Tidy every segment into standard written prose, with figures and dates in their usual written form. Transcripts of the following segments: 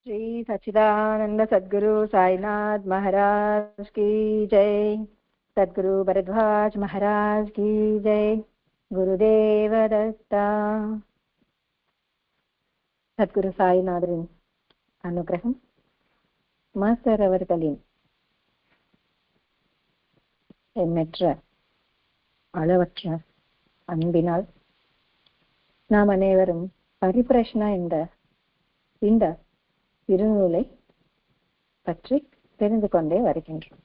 श्री सच्चिदानंद सद्गुरु साईनाथ महाराज की जय। सद्गुरु भरद्वाज महाराज की जय। गुरुदेव दत्ता. சத்குரு சாய்நாதரின் அனுகிரகம், மாஸ்டர் அவர்களின் எண்ணற்ற அளவற்ற அன்பினால் நாம் அனைவரும் பரிபிரஷ்னா என்ற இந்த திருநூலை பற்றி தெரிந்து கொண்டே வருகின்றோம்.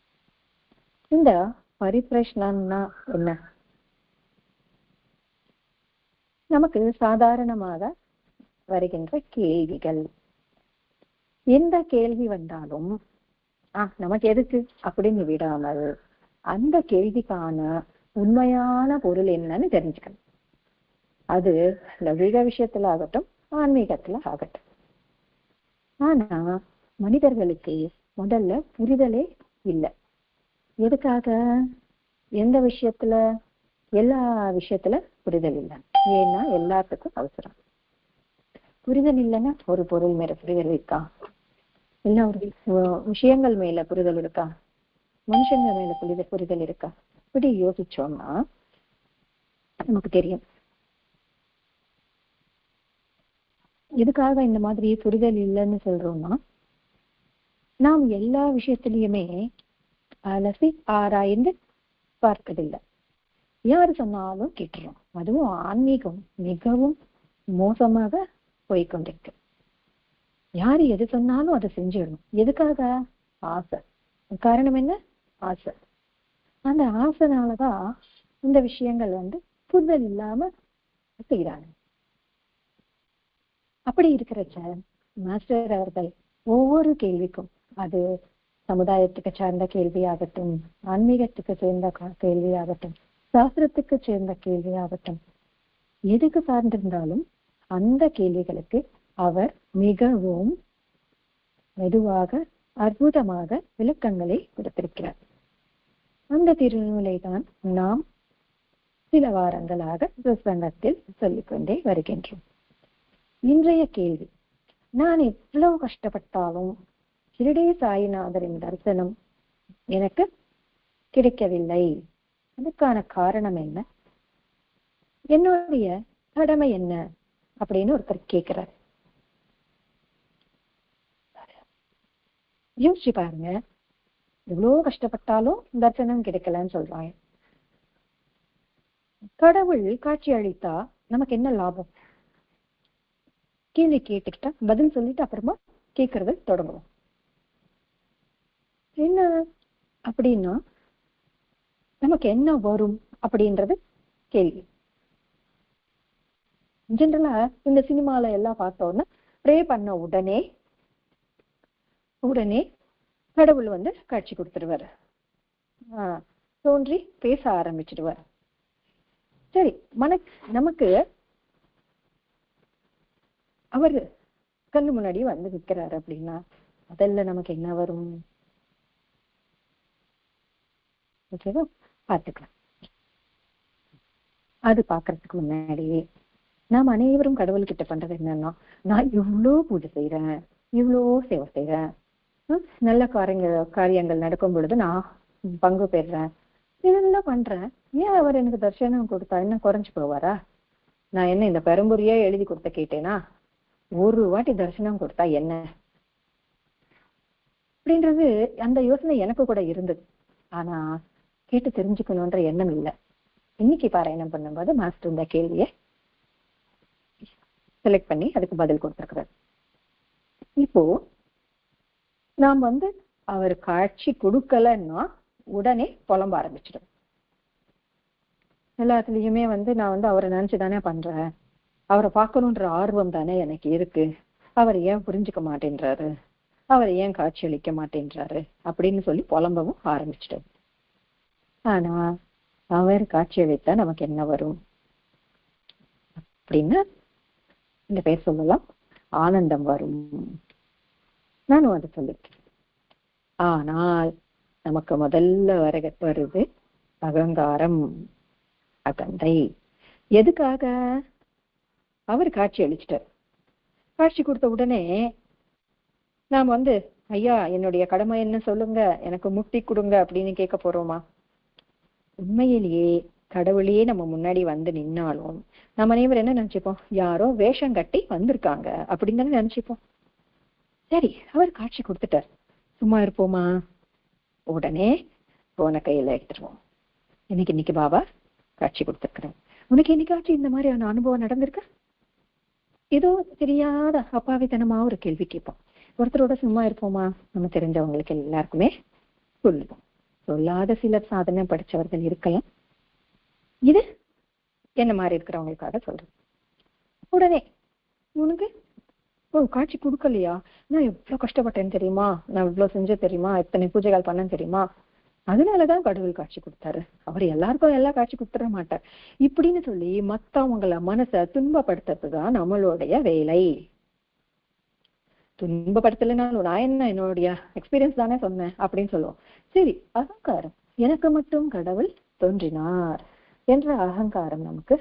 இந்த பரிபிரஷ்னா என்ன? நமக்கு சாதாரணமாக வருகின்ற கேள்விகள். எந்த கேள்வி வந்தாலும் நமக்கு எதுக்கு அப்படின்னு விடாமல் அந்த கேள்விக்கான உண்மையான பொருள் என்னன்னு தெரிஞ்சுக்கணும். அது லௌகிக விஷயத்துல ஆகட்டும், ஆன்மீகத்துல ஆகட்டும். ஆனா மனிதர்களுக்கு முதல்ல புரிதலே இல்லை. எதுக்காக? எந்த விஷயத்துல? எல்லா விஷயத்துல புரிதல் இல்லை. ஏன்னா எல்லாத்துக்கும் அவசரம். புரிதல் இல்லைன்னா ஒரு பொருள் மேல புரிதல் இருக்கா? எல்லா விஷயங்கள் மேல புரிதல் இருக்கா? மனுஷங்க மேல புரிதல் இருக்கா? இப்படி யோசிச்சோம்னா நமக்கு தெரியும் எதுக்காக இந்த மாதிரி புரிதல் இல்லைன்னு சொல்றோம்னா, நாம் எல்லா விஷயத்திலயுமே அலசி ஆராய்ந்து பார்ப்பதில்லை. யாரு சொன்னாலும் கேட்டுறோம். அதுவும் ஆன்மீகம் மிகவும் மோசமாக போய்கொண்டிருக்கு. யாரு எது சொன்னாலும் அதை செஞ்சிடணும். எதுக்காக? ஆசை. காரணம் என்ன? ஆசை. அந்த ஆசைனாலதான் இந்த விஷயங்கள் புரிதல் இல்லாம செய்யறாங்க. அப்படி இருக்கிறச்ச மாஸ்டர் அவர்கள் ஒவ்வொரு கேள்விக்கும், அது சமுதாயத்துக்கு சார்ந்த கேள்வியாகட்டும், ஆன்மீகத்துக்கு சேர்ந்த கேள்வியாகட்டும், சாஸ்திரத்துக்கு சேர்ந்த கேள்வியாகட்டும், எதுக்கு சார்ந்திருந்தாலும் அந்த கேள்விகளுக்கு அவர் மிகவும் மெதுவாக அற்புதமாக விளக்கங்களை கொடுத்திருக்கிறார். அந்த திருநூலை தான் நாம் சில வாரங்களாக பிரசங்கத்தில் சொல்லிக்கொண்டே வருகின்றோம். இன்றைய கேள்வி: நான் எவ்வளவு கஷ்டப்பட்டாலும் ஷிரடி சாய்நாதரின் தரிசனம் எனக்கு கிடைக்கவில்லை. அதுக்கான காரணம் என்ன? என்னுடைய கடமை என்ன அப்படின்னு ஒருத்தர் கேட்கிறார். யோசிச்சு பாருங்க. எவ்வளவு கஷ்டப்பட்டாலும் தரிசனம் கிடைக்கலன்னு சொல்றாங்க. கடவுள் காட்சி அளித்தா நமக்கு என்ன லாபம்? கேள்வி கேட்டுக்கிட்டா பதில் சொல்லிட்டு அப்புறமா கேட்கறது தொடங்குவோம். என்ன அப்படின்னா நமக்கு என்ன வரும் அப்படின்றது கேள்வி. ஜென்ரலா இந்த சினிமால எல்லாம் பார்த்தோம்னா ப்ரே பண்ண உடனே கடவுள் காட்சி கொடுத்துருவாரு. தோன்றி பேச ஆரம்பிச்சிடுவார். சரி, நமக்கு அவரு கண்ணு முன்னாடி நிற்கிறாரு அப்படின்னா அதெல்லாம் நமக்கு என்ன வரும்? ஓகேவா? பார்த்துக்கலாம். அது பாக்குறதுக்கு முன்னாடியே நாம் அனைவரும் கடவுள்கிட்ட பண்றது என்னன்னா, நான் இவ்வளோ பூஜை செய்யறேன், இவ்வளோ சேவை செய்யறேன், நல்ல காரியங்கள் நடக்கும் பொழுது நான் பங்கு பெறுறேன், இதெல்லாம் பண்றேன், ஏன் அவர் எனக்கு தரிசனம் கொடுத்தா என்ன குறைஞ்சு போவாரா? நான் என்ன இந்த பெரம்புரியா எழுதி கொடுத்த கேட்டேனா? ஒரு வாட்டி தரிசனம் கொடுத்தா என்ன அப்படின்றது அந்த யோசனை எனக்கு கூட இருந்தது. ஆனா கேட்டு தெரிஞ்சுக்கணும்ன்ற எண்ணம் இல்லை. இன்னைக்கு பாராயணம் பண்ணும்போது மாஸ்டர் இந்த கேள்வியை செலக்ட் பண்ணி அதுக்கு பதில் கொடுத்திருக்கிறார். இப்போ நாம் அவர் காட்சி கொடுக்கலன்னா உடனே புலம்ப ஆரம்பிச்சிடும். எல்லாத்துலயுமே நான் அவரை நினைச்சுதானே பண்றேன், அவரை பார்க்கணுன்ற ஆர்வம் தானே எனக்கு இருக்கு, அவர் ஏன் புரிஞ்சுக்க மாட்டேன்றாரு, அவர் ஏன் காட்சி அளிக்க மாட்டேன்றாரு அப்படின்னு சொல்லி புலம்பவும் ஆரம்பிச்சிட்டது. ஆனா அவர் காட்சி அளித்தா நமக்கு என்ன வரும் அப்படின்னா இந்த பேர் சொல்லலாம், ஆனந்தம் வரும். நானும் அதை சொல்லிருக்கேன். ஆனால் நமக்கு முதல்ல வருது அகங்காரம், அகந்தை. எதுக்காக? அவர் காட்சி அளிச்சிட்டார். காட்சி கொடுத்த உடனே நாம் ஐயா என்னுடைய கடமை என்ன சொல்லுங்க, எனக்கு முட்டி கொடுங்க அப்படின்னு கேட்க போறோமா? உண்மையிலேயே கடவுளையே நம்ம முன்னாடி நின்னாலும் நம்ம அனைவரும் என்ன நினைச்சுப்போம்? யாரோ வேஷம் கட்டி வந்திருக்காங்க அப்படின்னு தானே நினைச்சுப்போம். சரி, அவர் காட்சி கொடுத்துட்டார், சும்மா இருப்போமா? உடனே போன கையில எடுத்துருவோம். இன்னைக்கு பாபா காட்சி கொடுத்துருக்கிறேன், உனக்கு என்னைக்காச்சும் இந்த மாதிரியான அனுபவம் நடந்திருக்கு? ஏதோ தெரியாத அப்பாவித்தனமா ஒரு கேள்வி கேட்போம். ஒருத்தரோட சும்மா இருப்போமா? நம்ம தெரிஞ்சவங்களுக்கு எல்லாருக்குமே சொல்லுவோம். சொல்லாத சிலர் சாதனை படிச்சவர்கள் இருக்கலாம். இது என்ன மாதிரி இருக்கிறவங்களுக்காக சொல்றேன். உடனே உனக்கு காட்சி கொடுக்கலையா? நான் எவ்வளவு கஷ்டப்பட்டேன்னு தெரியுமா, நான் இவ்வளவு செஞ்ச தெரியுமா, எத்தனை பூஜைகள் பண்ணேன்னு தெரியுமா, அதனாலதான் கடவுள் காட்சி கொடுத்தாரு, அவர் எல்லாருக்கும் எல்லாம் காட்சி கொடுத்துட மாட்டார் இப்படின்னு சொல்லி மத்தவங்கள மனசை துன்பப்படுத்துறதுதான் நம்மளுடைய வேலை. துன்பப்படுத்தலைனாலும் நான் என்ன, என்னுடைய எக்ஸ்பீரியன்ஸ் தானே சொன்னேன் அப்படின்னு சொல்லுவோம். சரி, அகங்காரம், எனக்கு மட்டும் கடவுள் தோன்றினார் என்ற அகங்காரம் நமக்கு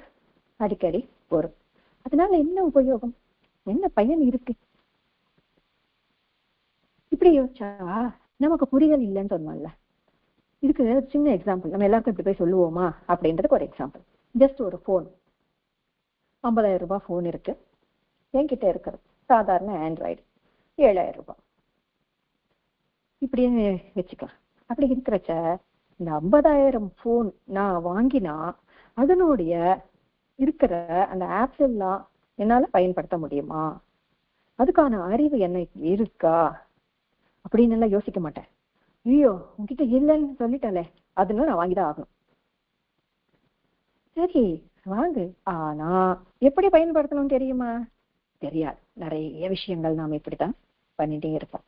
அடிக்கடி வரும். அதனால என்ன உபயோகம், என்ன பயன் இருக்கு? இப்படி யோசிச்சா நமக்கு புரிதல் இல்லைன்னு சொன்னோம்ல. இதுக்கு சின்ன எக்ஸாம்பிள், நம்ம எல்லாருக்கும் இப்படி போய் சொல்லுவோமா அப்படின்றதுக்கு ஒரு எக்ஸாம்பிள். ஜஸ்ட் ஒரு போன், 50,000 ரூபாய் போன் இருக்கு என்கிட்ட இருக்கிறது, சாதாரண ஆண்ட்ராய்டு, 7,000 ரூபாய் இப்படியே வச்சுக்கலாம். அப்படி இருக்கிறச்ச இந்த 50,000 போன் நான் வாங்கினா அதனுடைய இருக்கிற அந்த ஆப்ஸ் எல்லாம் என்னால பயன்படுத்த முடியுமா, அதுக்கான அறிவு என்ன இருக்கா அப்படின்னு எல்லாம் யோசிக்க மாட்டேன். ஐயோ உங்ககிட்ட இல்லைன்னு சொல்லிட்டாலே, அதனால நான் வாங்கிதான் ஆகணும். சரி வாங்கு, ஆனா எப்படி பயன்படுத்தணும் தெரியுமா? தெரியாது. நிறைய விஷயங்கள் நாம இப்படித்தான் பண்ணிட்டே இருப்போம்.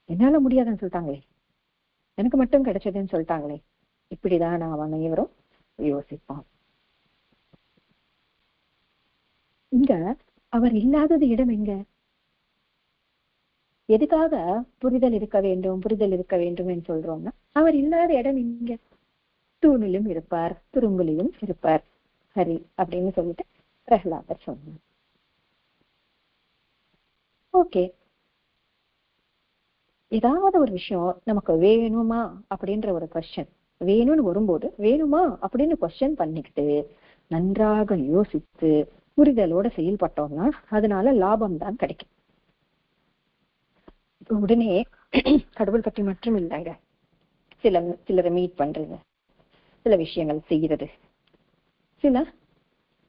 என்னால முடியாதுன்னு சொல்லிட்டாங்களே, எனக்கு மட்டும் கிடைச்சதுன்னு சொல்லிட்டாங்களே, இப்படிதான் நாம் அனைவரும் யோசிப்போம். இங்க அவர் இல்லாதது இடம் எங்க? எதுக்காக புரிதல் இருக்க வேண்டும் புரிதல் இருக்க வேண்டும் என்று சொல்றோம்னா, அவர் இல்லாத இடம் இங்க. தூணிலும் இருப்பார், துரும்பிலும் இருப்பார் ஹரி அப்படின்னு சொல்லிட்டு பிரகலாதர் சொன்னார். ஓகே, ஏதாவது ஒரு விஷயம் நமக்கு வேணுமா அப்படின்ற ஒரு கொஸ்டின் வேணும்னு வரும்போது, வேணுமா அப்படின்னு கொஸ்டின் பண்ணிக்கிட்டு நன்றாக யோசித்து புரிதலோட செயல்பட்டோம்னா அதனால லாபம் தான் கிடைக்கும். உடனே கடவுள் பற்றி மட்டும் இல்லைங்க, சிலரை மீட் பண்றது, சில விஷயங்கள் செய்யறது, சில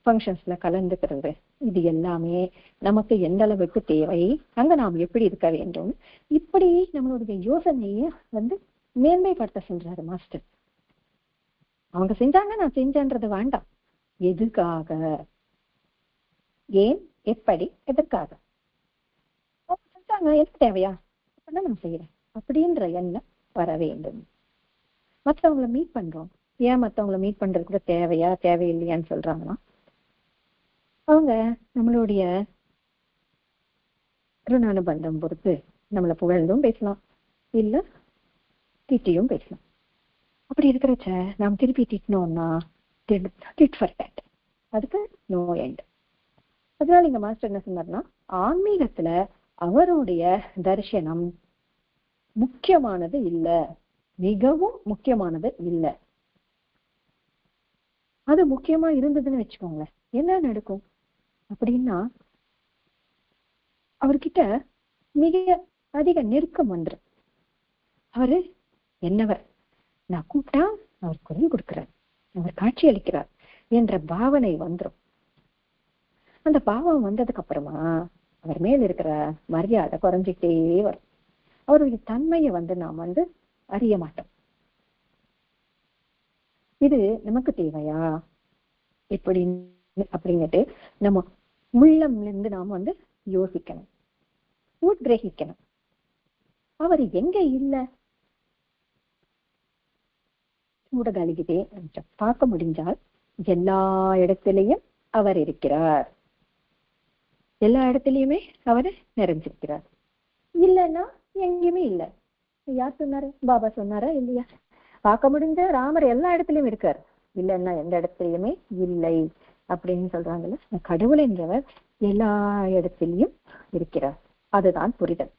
ஃபங்க்ஷன்ஸ்ல கலந்துக்கிறது, இது எல்லாமே நமக்கு எந்த அளவுக்கு தேவை, அங்க நாம் எப்படி இருக்க வேண்டும், இப்படி நம்மளுடைய யோசனைய மேன்மைப்படுத்த சென்றாரு மாஸ்டர். அவங்க செஞ்சாங்க, நான் செஞ்சேன்றது வேண்டாம். எதுக்காக, ஏன், எப்படி, எதற்காக செஞ்சாங்க, எனக்கு தேவையா, அப்படின்னா நான் செய்யறேன் அப்படின்ற எண்ணம் வர வேண்டும். மற்றவங்களை மீட் பண்றோம், ஏன் மற்றவங்களை மீட் பண்றது கூட தேவையா தேவையில்லையான்னு சொல்றாங்கன்னா, அவங்க நம்மளுடைய ருணானுபந்தம் பொறுத்து நம்மளை புகழ்ந்தும் பேசலாம், இல்ல திட்டியும் பேசலாம். அப்படி இருக்கிறச்ச நாம் திருப்பி திட்டினோம்னா டிட் ஃபார் டேட், அதுக்கு நோ எண்ட். அதனால இங்க மாஸ்டர் என்ன சொன்னார்னா, ஆன்மீகத்துல அவருடைய தரிசனம் முக்கியமானது இல்ல, மிகவும் முக்கியமானது இல்ல. அது முக்கியமா இருந்ததுன்னு வச்சுக்கோங்களேன், என்ன நடக்கும் அப்படின்னா, அவர்கிட்ட மிக அதிக நெருக்கம் வந்துடும். அவரு என்னவர், நான் கூப்பிட்டா அவர் குரல் கொடுக்கிறார், அவர் காட்சி அளிக்கிறார் என்ற பாவனை வந்துடும். அந்த பாவம் வந்ததுக்கு அப்புறமா அவர் மேல் இருக்கிற மரியாதை குறைஞ்சிக்கிட்டே வரும். அவருடைய தன்மையை நாம் அறிய மாட்டோம். இது நமக்கு தேவையா எப்படி அப்படின்னுட்டு நம்ம உள்ளம்ல இருந்து நாம யோசிக்கணும், உட்கிரகிக்கணும். அவர் எங்க இல்ல ஊடகலிகிட்டே பார்க்க முடிஞ்சால் எல்லா இடத்திலையும் அவர் இருக்கிறார், எல்லா இடத்துலயுமே அவர் நிறைஞ்சிருக்கிறார். இல்லைன்னா எங்கேயுமே இல்லை. யார் சொன்னாரு? பாபா சொன்னாரா இல்லையா? பார்க்க முடிஞ்ச ராமர் எல்லா இடத்துலயும் இருக்கார், இல்லைன்னா எந்த இடத்துலயுமே இல்லை அப்படின்னு சொல்றாங்கல்ல. கடவுள் என்றவர் எல்லா இடத்திலையும் இருக்கிறார், அதுதான் புரிதல்.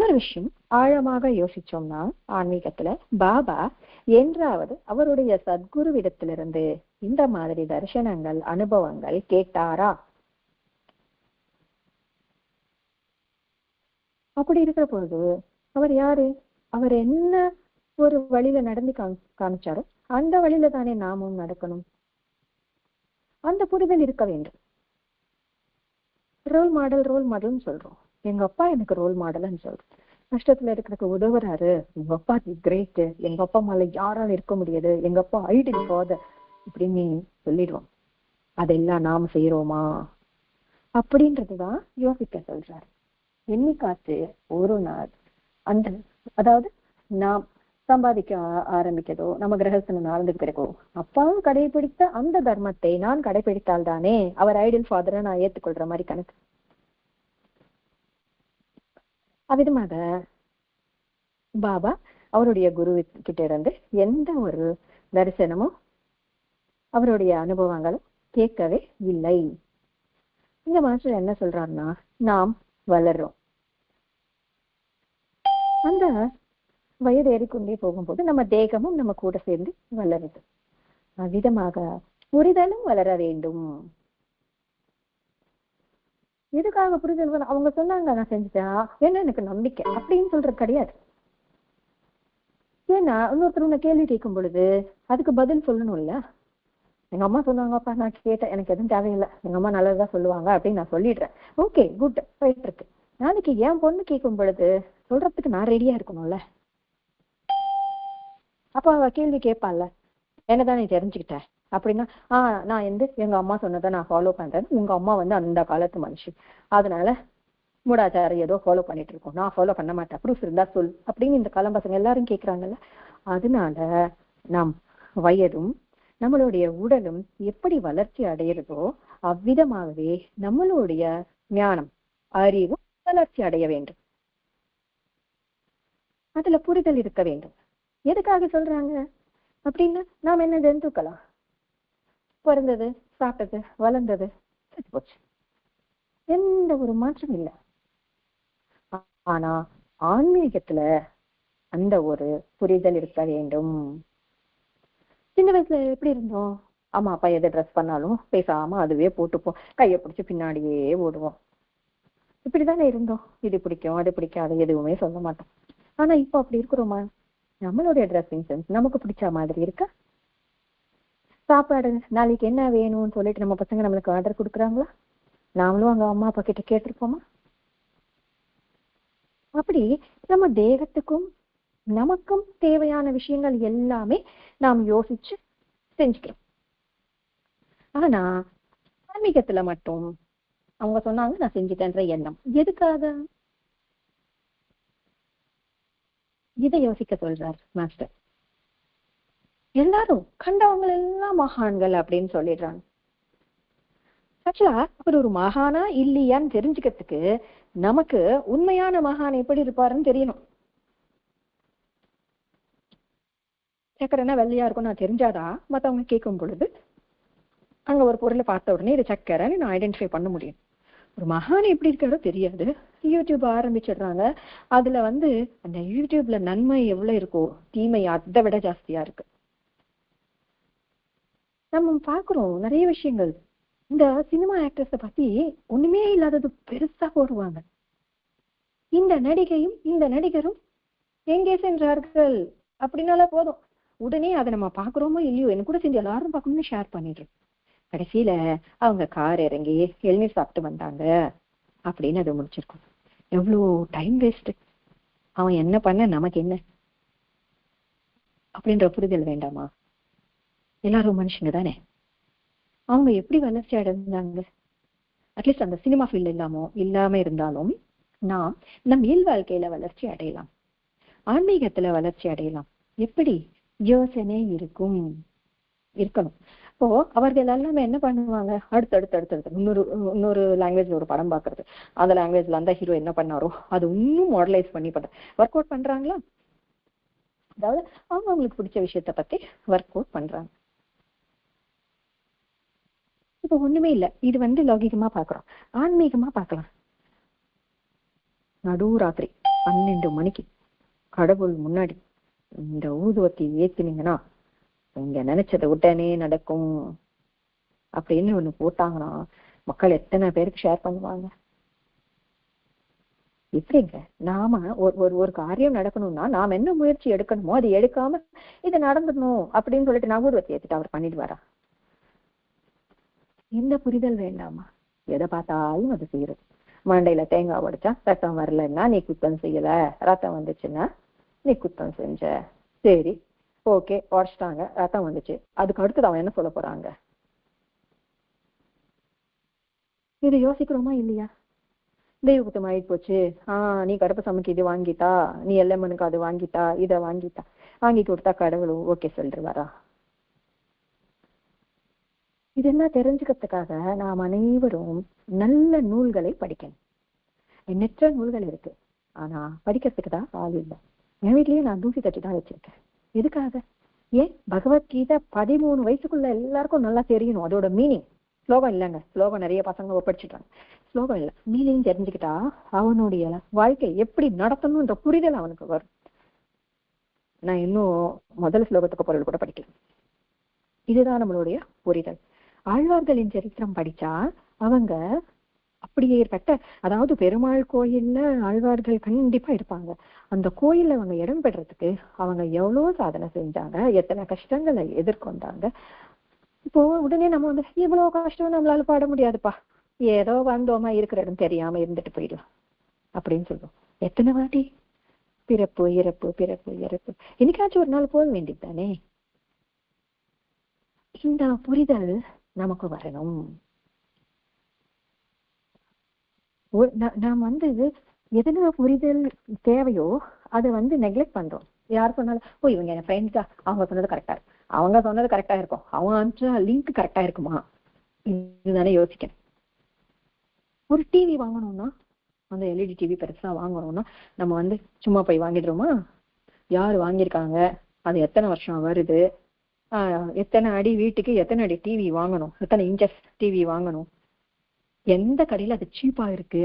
இன்னொரு விஷயம் ஆழமாக யோசிச்சோம்னா, ஆன்மீகத்துல பாபா என்றாவது அவருடைய சத்குருவிடத்திலிருந்து இந்த மாதிரி தரிசனங்கள் அனுபவங்கள் கேட்டாரா? அப்படி இருக்கிற பொழுது அவர் யாரு? அவர் என்ன ஒரு வழியில நடந்து காமிச்சாரோ அந்த வழியில தானே நாமும் நடக்கணும். அந்த புரிதல் இருக்க வேண்டும். ரோல் மாடல்னு சொல்றோம். எங்க அப்பா எனக்கு ரோல் மாடல்னு சொல்றோம். கஷ்டத்துல இருக்கிறதுக்கு உதவுறாரு, எங்க அப்பா கிரேட், எங்க அப்பா மேல யாராலும் இருக்க முடியாது, எங்க அப்பா ஐடியல் ஃபாதர் இப்படின்னு சொல்லிடுவோம். அதெல்லாம் நாம செய்யறோமா அப்படின்றதுதான் யோசிக்க சொல்றாரு. என்னைக்காச்சு ஒரு நாள் அந்த, அதாவது நாம் சம்பாதிக்க ஆரம்பிக்கதோ, நம்ம கிரகஸ்தனம் ஆரம்பிக்க பிறகோ அப்பாவும் கடைபிடித்த அந்த தர்மத்தை நான் கடைபிடித்தால் தானே அவர் ஐடியல் ஃபாதரை நான் ஏற்றுக்கொள்ற மாதிரி கணக்கு. அவ்விதமாக பாபா அவருடைய குரு கிட்ட இருந்து எந்த ஒரு தரிசனமும் அவருடைய அனுபவங்களும் கேட்கவே இல்லை. இந்த மாஸ்டர் என்ன சொல்றாருன்னா, நாம் வளர்றோம். அந்த வயது ஏறிக்கொண்டே போகும்போது நம்ம தேகமும் நம்ம கூட சேர்ந்து வளருது. அவ்விதமாக புரிதலும் வளர வேண்டும். எதுக்காக புரிதல்? அவங்க சொன்னாங்க நான் செஞ்சுட்டேன், ஏன்னா எனக்கு நம்பிக்கை அப்படின்னு சொல்றது கிடையாது. ஏன்னா இன்னொருத்தர் உன்னை கேள்வி கேட்கும் பொழுது அதுக்கு பதில் சொல்லணும் இல்ல. எங்க அம்மா சொன்னாங்கப்பா, நான் கேட்டேன், எனக்கு எதுவும் தேவையில்லை, எங்க அம்மா நல்லதுதான் சொல்லுவாங்க அப்படின்னு நான் சொல்லிடுறேன். ஓகே, குட், போயிட்டு இருக்கு. நாளைக்கு என் பொண்ணு கேட்கும் பொழுது சொல்றதுக்கு நான் ரெடியா இருக்கணும்ல. அப்ப அவ கேள்வி கேட்பாள்ல, என்னதான் நீ தெரிஞ்சுக்கிட்ட அப்படின்னா, நான் எங்க அம்மா சொன்னதை நான் ஃபாலோ பண்றேன், உங்க அம்மா அந்த காலத்து மனுஷி, அதனால மூடாச்சாரம் ஏதோ ஃபாலோ பண்ணிட்டு இருக்கோம், நான் ஃபாலோ பண்ண மாட்டேன், ப்ரூஃப் இருந்தா சொல் அப்படின்னு இந்த காலம் பசங்க எல்லாரும் கேட்கறாங்கல்ல. அதனால நம் வயதும் நம்மளுடைய உடலும் எப்படி வளர்ச்சி அடையிறதோ அவ்விதமாகவே நம்மளுடைய ஞானம் அறிவும் வளர்ச்சி அடைய வேண்டும். அதுல புரிதல் இருக்க வேண்டும். எதுக்காக சொல்றாங்க அப்படின்னா, நாம் என்ன ஜந்துக்களா? பிறந்தது, சாப்பிட்டது, வளர்ந்தது, செத்து போச்சு, எந்த ஒரு மாற்றம் இல்லை. ஆனா ஆன்மீகத்துல அந்த ஒரு புரிதல் இருக்க வேண்டும். சின்ன வயசுல எப்படி இருந்தோம்? அம்மா அப்பா எதை ட்ரெஸ் பண்ணாலும் பேசாம அதுவே போட்டுப்போம், கையை பிடிச்சி பின்னாடியே ஓடுவோம். இப்படிதானே இருந்தோம். இது பிடிக்கும் அது பிடிக்காது எதுவுமே சொல்ல மாட்டோம். ஆனா இப்போ அப்படி இருக்கிறோமா? நம்மளுடைய ட்ரெஸ்ஸிங் சென்ஸ் நமக்கு பிடிச்ச மாதிரி இருக்கா? சாப்பாடு நாளைக்கு என்ன வேணும்னு சொல்லிட்டு நம்ம பசங்க நம்மளுக்கு ஆர்டர் கொடுக்குறாங்களா? நாமளும் அங்க அம்மா அப்பா கிட்ட கேட்டிருப்போமா? அப்படி நம்ம தேகத்துக்கும் நமக்கும் தேவையான விஷயங்கள் எல்லாமே நாம் யோசிச்சு செஞ்சுக்கிறோம். ஆனா ஆன்மீகத்துல மட்டும் அவங்க சொன்னாங்க நான் செஞ்சுட்டேன்ற எண்ணம் எதுக்காக? இதை யோசிக்க சொல்றார் மாஸ்டர். எல்லாரும் கண்டவங்க எல்லாம் மகான்கள் அப்படின்னு சொல்லிடுறாங்க. ஆக்சுவலா அவர் ஒரு மகானா இல்லையான்னு தெரிஞ்சுக்கிறதுக்கு நமக்கு உண்மையான மகான் எப்படி இருப்பாருன்னு தெரியணும். சக்கரைனா வெள்ளையா இருக்கும் நான் தெரிஞ்சாதான் மத்தவங்க கேட்கும் பொழுது அங்க ஒரு பொருளை பார்த்த உடனே இது சக்கரைன்னு நான் ஐடென்டிஃபை பண்ண முடியும். ஒரு மகான் எப்படி இருக்காரோ தெரியாது. யூடியூப் ஆரம்பிச்சிடுறாங்க. அதுல அந்த யூடியூப்ல நன்மை எவ்வளவு இருக்கோ தீமை அதை விட ஜாஸ்தியா இருக்கு. நம்ம பாக்குறோம் நிறைய விஷயங்கள். இந்த சினிமா ஆக்டர்ஸை பத்தி ஒண்ணுமே இல்லாதது பெருசா போடுவாங்க. இந்த நடிகையும் இந்த நடிகரும் எங்கே சென்றார்கள் அப்படின்னால போதும், உடனே அதை நம்ம பாக்குறோமோ இல்லையோ எனக்கு கூட செஞ்சு எல்லாரும் பார்க்கணும்னு ஷேர் பண்ணிடுறோம். கடைசியில அவங்க கார் இறங்கி இளநீர் சாப்பிட்டு வந்தாங்க அப்படின்னு அதை முடிச்சிருக்கோம். எவ்வளோ டைம் வேஸ்ட். அவன் என்ன பண்ண நமக்கு என்ன அப்படின்ற புரிதல் வேண்டாமா? எல்லாரும் மனுஷங்க தானே. அவங்க எப்படி வளர்ச்சி அடைந்தாங்க? அட்லீஸ்ட் அந்த சினிமா ஃபீல்ட் இல்லாம இருந்தாலும் நாம் நம் இயல் வாழ்க்கையில வளர்ச்சி அடையலாம், ஆன்மீகத்துல வளர்ச்சி அடையலாம். எப்படி? யோசனை இருக்கணும். இப்போ அவர்கள் எல்லாமே என்ன பண்ணுவாங்க, அடுத்தடுத்து இன்னொரு லாங்குவேஜ்ல ஒரு படம் பாக்குறது, அந்த லாங்குவேஜ்ல அந்த ஹீரோ என்ன பண்ணாரோ அது இன்னும் மாடலைஸ் பண்ணி ஒர்க் அவுட் பண்றாங்களா? அதாவது அவங்களுக்கு பிடிச்ச விஷயத்த பத்தி ஒர்க் அவுட் பண்றாங்க. இப்ப ஒண்ணுமே இல்லை. இது லௌகிகமா பாக்குறோம். ஆன்மீகமா பார்க்கலாம். நடுராத்திரி 12 மணிக்கு கடவுள் முன்னாடி இந்த ஊதுவத்தி ஏத்தினீங்கன்னா இங்க நினைச்சதை உடனே நடக்கும் அப்படின்னு ஒண்ணு போட்டாங்கன்னா மக்கள் எத்தனை பேருக்கு ஷேர் பண்ணுவாங்க. எப்படிங்க நாம ஒரு காரியம் நடக்கணும்னா நாம என்ன முயற்சி எடுக்கணுமோ அது எடுக்காம இது நடந்துடணும் அப்படின்னு சொல்லிட்டு நான் ஊதுவத்தி ஏத்திட்டு அவர் பண்ணிடுவாரா? இந்த புரிதல் வேண்டாமா? எதை பார்த்தாலும் அது செய்யறது. மண்டையில தேங்காய் உடைச்சா ரத்தம் வரலன்னா நீ குத்தம் செய்யல, ரத்தம் வந்துச்சுன்னா நீ குத்தம் செஞ்ச. சரி, ஓகே, உடைச்சிட்டாங்க, ரத்தம் வந்துச்சு, அதுக்கு அடுத்தது அவன் என்ன சொல்ல போறாங்க? இது யோசிக்கிறோமா இல்லையா? தெய்வ குத்தம் ஆயிட்டு போச்சு, நீ கருப்பு சமைக்கு இது வாங்கிட்டா, நீ எல்லம்மனுக்கு அது வாங்கிட்டா, இதை வாங்கிட்டா, வாங்கி கொடுத்தா கடவுளும் ஓகே சொல்லிடுவாரா? இதெல்லாம் தெரிஞ்சுக்கிறதுக்காக நாம் அனைவரும் நல்ல நூல்களை படிக்கணும். எண்ணற்ற நூல்கள் இருக்கு, ஆனா படிக்கிறதுக்கு தான் ஆள் இல்லை. என் வீட்லயே நான் தூசி தட்டி தான் வச்சிருக்கேன். எதுக்காக? ஏன் பகவத்கீதை 13 வயசுக்குள்ள எல்லாருக்கும் நல்லா தெரியணும். அதோட மீனிங், ஸ்லோகம் இல்லைங்க, ஸ்லோகம் நிறைய பசங்க ஒப்படைச்சிட்டாங்க, ஸ்லோகம் இல்லை, மீனிங் தெரிஞ்சுக்கிட்டா அவனுடைய வாழ்க்கை எப்படி நடத்தணும்ன்ற புரிதல் அவனுக்கு வரும். நான் இன்னும் முதல் ஸ்லோகத்துக்கு பொருள் கூட படிக்கல. இதுதான் நம்மளுடைய புரிதல். ஆழ்வார்களின் சரித்திரம் படிச்சா அவங்க அப்படியே கட்ட, அதாவது பெருமாள் கோயில்ல ஆழ்வார்கள் கண்டிப்பா இருப்பாங்க. அந்த கோயில்ல அவங்க இடம் பெறதுக்கு அவங்க எவ்வளவு சாதனை செஞ்சாங்க, எத்தனை கஷ்டங்களை எதிர்கொண்டாங்க. இப்போ உடனே நம்ம வந்து இவ்வளவு கஷ்டம் நம்மளால பாட முடியாதுப்பா, ஏதோ வந்தோமா இருக்கிற இடம் தெரியாம இருந்துட்டு போயிடலாம் அப்படின்னு சொல்லுவோம். எத்தனை வாட்டி பிறப்பு இறப்பு பிறப்பு இறப்பு, என்னைக்காச்சும் ஒரு நாள் போக வேண்டியது தானே. இந்த புரிதல் நமக்கு வரணும். நாம் வந்து எதுல புரிதல் தேவையோ அதை வந்து நெக்லெக்ட் பண்றோம். யார் சொன்னாலும் இவங்க என் ஃப்ரெண்ட்ஸா, அவங்க சொன்னது கரெக்டா இருக்கும், அவங்க சொன்னது கரெக்டா இருக்கும், அவங்க அனுப்பிச்ச லிங்க் கரெக்டா இருக்குமா, இதுதானே யோசிக்கணும். ஒரு டிவி வாங்கணும்னா, அந்த எல்இடி டிவி பெருசா வாங்கணும்னா நம்ம வந்து சும்மா போய் வாங்கிடுறோமா? யாரு வாங்கியிருக்காங்க, அது எத்தனை வருஷம் வருது, எத்தனை அடி வீட்டுக்கு எத்தனை அடி டிவி வாங்கணும், எத்தனை இன்ச்சஸ் டிவி வாங்கணும், எந்த கடையில அது சீப்பா இருக்கு,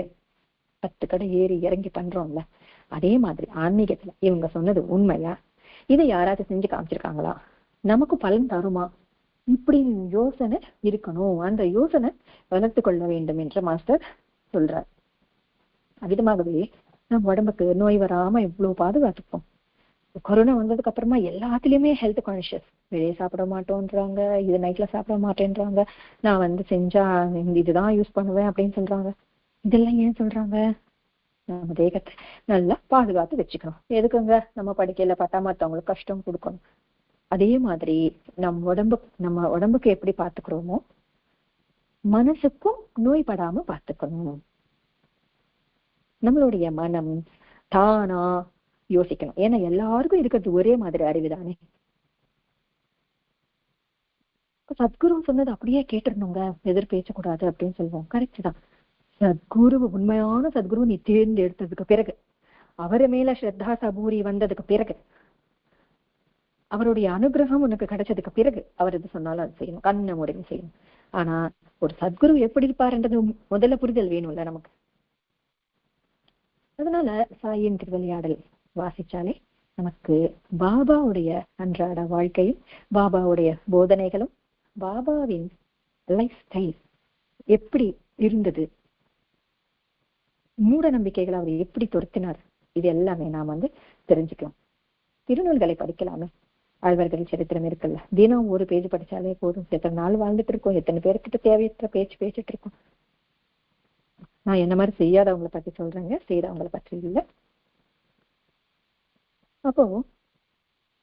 10 கடை ஏறி இறங்கி பண்றோம்ல. அதே மாதிரி ஆன்மீகத்துல இவங்க சொன்னது உண்மையா, இதை யாராவது செஞ்சு காமிச்சிருக்காங்களா, நமக்கு பலன் தருமா, இப்படி யோசனை இருக்கணும். அந்த யோசனை வளர்த்து கொள்ள வேண்டும் என்று மாஸ்டர் சொல்றார். அவ்விதமாகவே நம்ம உடம்புக்கு நோய் வராம இவ்வளவு பாதுகாத்துப்போம். கொரோனா வந்ததுக்கு அப்புறமா எல்லாத்துலயுமே ஹெல்த் கான்சியஸ். வெளியே சாப்பிட மாட்டோன்றாங்க, இது நைட்ல சாப்பிட மாட்டேன்றாங்க, நான் வந்து செஞ்சா இதுதான் யூஸ் பண்ணுவேன் அப்படின்னு சொல்றாங்க. இதெல்லாம் ஏன் சொல்றாங்க? நம்ம தேகத்தை நல்லா பாதுகாத்து வச்சுக்கணும். எதுக்குங்க? நம்ம படிக்கையில பட்டா மத்தவங்களுக்கு கஷ்டம் கொடுக்கணும். அதே மாதிரி நம்ம உடம்புக்கு எப்படி பார்த்துக்கிறோமோ மனசுக்கும் நோய் படாம பார்த்துக்கணும். நம்மளுடைய மனம் தானா யோசிக்கணும். ஏன்னா எல்லாருக்கும் இருக்கிறது ஒரே மாதிரி அறிவுதானே. சத்குரு சொன்னது அப்படியே கேட்டுருணுங்க, எதிர் பேசக்கூடாது அப்படின்னு சொல்லுவோம். கரெக்ட் தான். சத்குரு, உண்மையான சத்குரு நீ தேர்ந்தெடுத்ததுக்கு பிறகு, அவரு மேல ஸ்ரத்தா சபூரி வந்ததுக்கு பிறகு, அவருடைய அனுகிரகம் உனக்கு கிடைச்சதுக்கு பிறகு அவர் எது சொன்னாலும் அது செய்யணும், கண்ணை மூடி செய்யணும். ஆனா ஒரு சத்குரு எப்படி இருப்பாருன்றது முதல்ல புரிதல் வேணும்ல நமக்கு. அதனால சாயின் திருவிளையாடல் வாசிச்சாலே நமக்கு பாபாவுடைய அன்றாட வாழ்க்கையும் பாபாவுடைய போதனைகளும் பாபாவின் லைஃப் ஸ்டைல் எப்படி இருந்தது, மூட நம்பிக்கைகளை அவர் எப்படி துரத்தினார், இது எல்லாமே நாம் வந்து தெரிஞ்சுக்கலாம். திருநூல்களை படிக்கலாமே. ஆழ்வார்கள் சரித்திரம் இருக்குல்ல, தினம் ஒரு பேஜ் படிச்சாலே போதும். எத்தனை நாள் வாழ்ந்துட்டு இருக்கோம், எத்தனை பேருக்கிட்ட தேவையற்ற பேசிட்டு இருக்கோம். நான் என்ன மாதிரி செய்யாதவங்களை பத்தி சொல்றேங்க, செய்யறவங்களை பற்றி இல்லை. அப்போ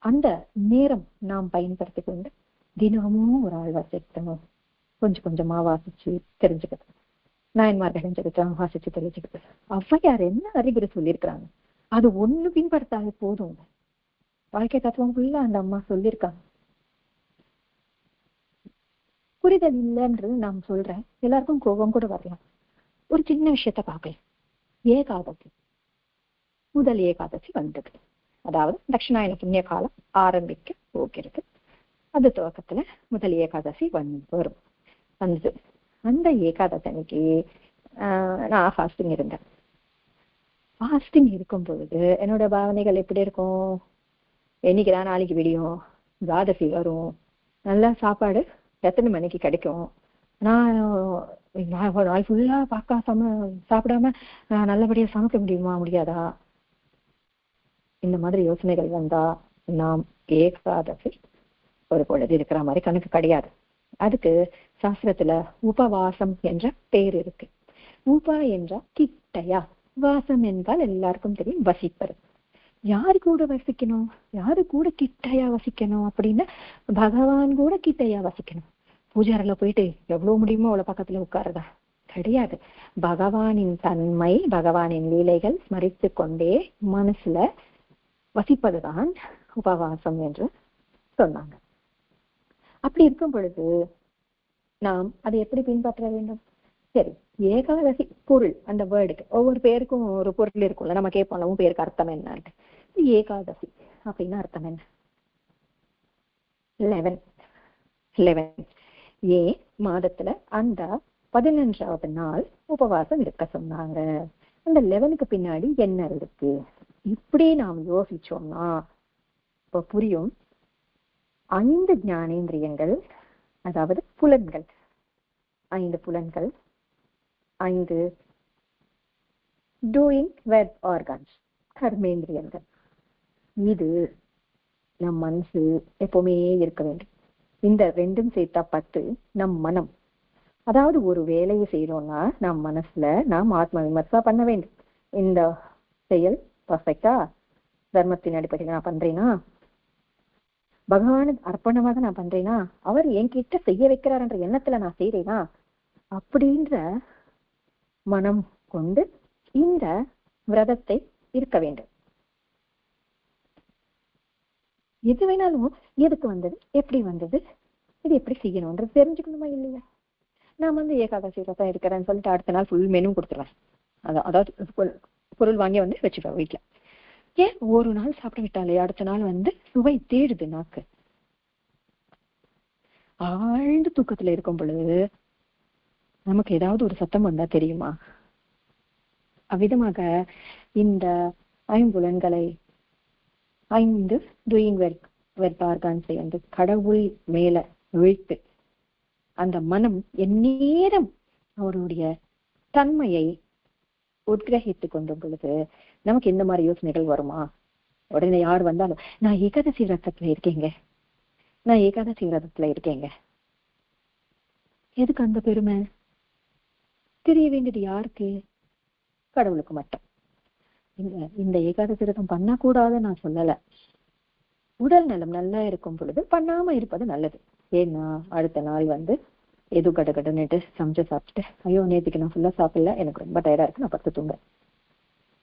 அந்த நேரம் நாம் பயன்படுத்தி கொண்டு தினமும் ஒரு ஆழ்வார் சரித்திரம் கொஞ்சம் கொஞ்சமா வாசிச்சு தெரிஞ்சுக்கிறது, நாயன்மார்களின் சரித்திரம் வாசிச்சு தெரிஞ்சுக்கிறது. ஔவையார் என்ன அறிகுறி சொல்லியிருக்கிறாங்க அது ஒண்ணு பின்படுத்தாது போதும். வாழ்க்கை தத்துவம் ஃபுல்லா அந்த அம்மா சொல்லியிருக்காங்க. புரிதல் இல்லைன்றது நாம் சொல்றேன், எல்லாருக்கும் கோபம் கூட வரலாம். ஒரு சின்ன விஷயத்த பார்க்கலாம். ஏகாதசி, முதல் ஏகாதசி வந்தது, அதாவது தட்சிணாயன புண்ணிய காலம் ஆரம்பிக்க போகிறது. அது துவக்கத்துல முதல் ஏகாதசி வரும் வந்தது. அந்த ஏகாதசி அன்னைக்கு நான் ஃபாஸ்டிங் இருந்தேன். ஃபாஸ்டிங் இருக்கும் பொழுது என்னோட பாவனைகள் எப்படி இருக்கும்? என்னைக்குதான் நாளைக்கு விடியும், துவாதசி வரும், நல்லா சாப்பாடு எத்தனை மணிக்கு கிடைக்கும், நான் ஒரு நாள் ஃபுல்லா சாப்பிடாம நான் நல்லபடியா சமைக்க முடியுமா முடியாதா? இந்த மாதிரி யோசனைகள் வந்தா நாம் ஏகாதசி ஒரு பொழுது இருக்கிற மாதிரி கணக்கு கிடையாது. அதுக்கு சாஸ்திரத்துல உபவாசம் என்ற பேர் இருக்கு. உபா என்றா கிட்டையா, வாசம் என்றால் எல்லாருக்கும் தெரியும் வசிப்பது. யாரு கூட வசிக்கணும், யாரு கூட கிட்டையா வசிக்கணும் அப்படின்னா பகவான் கூட கிட்டையா வசிக்கணும். பூஜாரில போயிட்டு எவ்வளவு முடியுமோ அவ்வளவு பக்கத்துல உட்காருதா கிடையாது. பகவானின் தன்மை, பகவானின் லீலைகள் ஸ்மரித்து கொண்டே மனசுல வசிப்பதுதான் உபவாசம் என்று சொன்னாங்க. அப்படி இருக்கும் பொழுது நாம் அதை எப்படி பின்பற்ற வேண்டும்? சரி, ஏகாதசி பொருள், அந்த வேர்டுக்கு ஒவ்வொரு பேருக்கும் ஒரு பொருள் இருக்கும்ல, நம்ம கேட்போம் உன் பேருக்கு அர்த்தம் என்னன்ட்டு. ஏகாதசி அப்படின்னா அர்த்தம் என்ன? 11 ஏ மாதத்துல அந்த 11வது நாள் உபவாசம் இருக்க சொன்னாங்க. அந்த 11க்கு பின்னாடி என்ன இருக்கு இப்படி நாம் யோசிச்சோம்னா இப்ப புரியும். 5 ஞானேந்திரியங்கள், அதாவது புலன்கள், 5 புலன்கள், 5 டூயிங் வெப் ஆர்கன்ஸ், கர்மேந்திரியங்கள். இது நம் மனசு எப்பவுமே இருக்க வேண்டும். இந்த ரெண்டும் சேர்த்தா 10 நம் மனம். அதாவது ஒரு வேலையை செய்யறோம்னா நம் மனசுல நாம் ஆத்ம விமர்சா பண்ண வேண்டும். இந்த செயல் பர்ஃபெக்டா தர்மத்தின் அடிப்படையில் நான் பண்றேனா, பகவானுக்கு அர்ப்பணமாக நான் பண்றேனா, அவர் என்கிட்ட செய்ய வைக்கிறார்ன்ற எண்ணத்துல நான் செய்யறேனா அப்படின்ற மனம் கொண்டு இந்த விரதத்தை இருக்க வேண்டும். எது வேணாலும் எதுக்கு வந்தது, எப்படி வந்தது, இது எப்படி செய்யணும்ன்றது தெரிஞ்சுக்கணுமா இல்லையா? நான் ஏகாதசி விரதம் இருக்கிறேன்னு சொல்லிட்டு அடுத்த நாள் ஃபுல் மெனு கொடுத்துருவேன். அதாவது பொருள் வாங்கி வச்சுப்பேன் வீட்டுல. ஏன் ஒரு நாள் சாப்பிட விட்டாலே அடுத்த நாள் சுவை தேடுது நாக்கு. ஆழ்ந்த தூக்கத்துல இருக்கும் பொழுது நமக்கு ஏதாவது ஒரு சத்தம் வந்தா தெரியுமா? அவ்விதமாக இந்த 5 புலன்களை 5 டூயிங் வெர்ப் ஆர்கான்ஸை கடவுள் மேல விழித்து அந்த மனம் எந்நேரம் அவருடைய தன்மையை உத்கிரகித்து கொண்டும் பொழுது நமக்கு எந்த மாதிரி யோசனைகள் வருமா? உடனே யார் வந்தாலும் நான் ஏகாதசி விரதத்துல இருக்கேங்க, நான் ஏகாதசி விரதத்துல இருக்கேங்க. எதுக்கு அந்த பெருமை? தெரிய வேண்டியது யாருக்கு? கடவுளுக்கு மட்டும். இந்த ஏகாதசி விரதம் பண்ண கூடாது நான் சொல்லல. உடல் நலம் நல்லா இருக்கும் பொழுது பண்ணாம இருப்பது நல்லது. ஏன்னா அடுத்த நாள் எது கடகடன்னுட்டு சமைச்சு சாப்பிட்டு ஐயோ நேற்றுக்கு நான் ஃபுல்லா சாப்பிடல, எனக்கு ரொம்ப டயர்டா இருக்கு, நான் படுத்து தூங்க.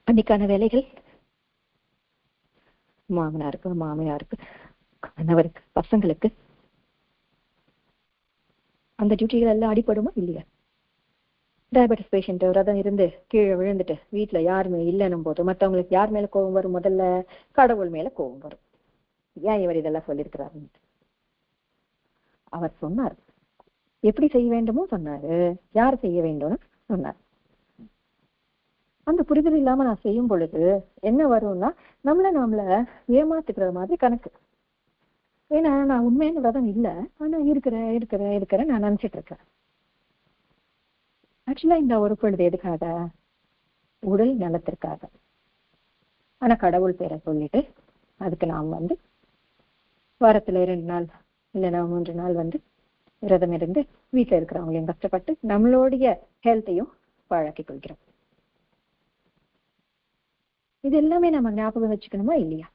அன்னைக்கான வேலைகள் மாமனாருக்கு, மாமியாருக்கு, கணவருக்கு, பசங்களுக்கு அந்த டியூட்டிகள் எல்லாம் அடிபடுமா இல்லையா? டயபெட்டிஸ் பேஷண்ட் விரதம் இருந்து கீழே விழுந்துட்டு வீட்டுல யாருமே இல்லைன்னும் போது மற்றவங்களுக்கு யார் மேல கோபம் வரும்? முதல்ல கடவுள் மேல கோபம் வரும். ஏன் இவர் இதெல்லாம் சொல்லியிருக்கிறாரு? அவர் சொன்னார், எப்படி செய்ய வேண்டுமோ சொன்னாரு, யார் செய்ய வேண்டும்னு சொன்னார். அந்த புரிதல் இல்லாம நான் செய்யும் பொழுது என்ன வரும்னா நம்மள ஏமாத்துக்கிற மாதிரி கணக்கு. ஏன்னா நான் உண்மையான விரதம் இல்லை, ஆனா இருக்கிறேன் நான் நினைச்சிட்டு இருக்கேன். ஆக்சுவலா இந்த ஒரு பொழுது எதுக்காக? உடல் நலத்திற்காக. ஆனா கடவுள் பேரை சொல்லிட்டு அதுக்கு நாம் வாரத்துல 2 நாள் இல்லைன்னா 3 நாள் விரதம் இருந்து வீட்டுல இருக்கிறவங்களையும் கஷ்டப்பட்டு நம்மளுடைய ஹெல்த்தையும் பழக்கி கொள்கிறோம். இது எல்லாமே நம்ம ஞாபகம் வச்சுக்கணுமா இல்லையா?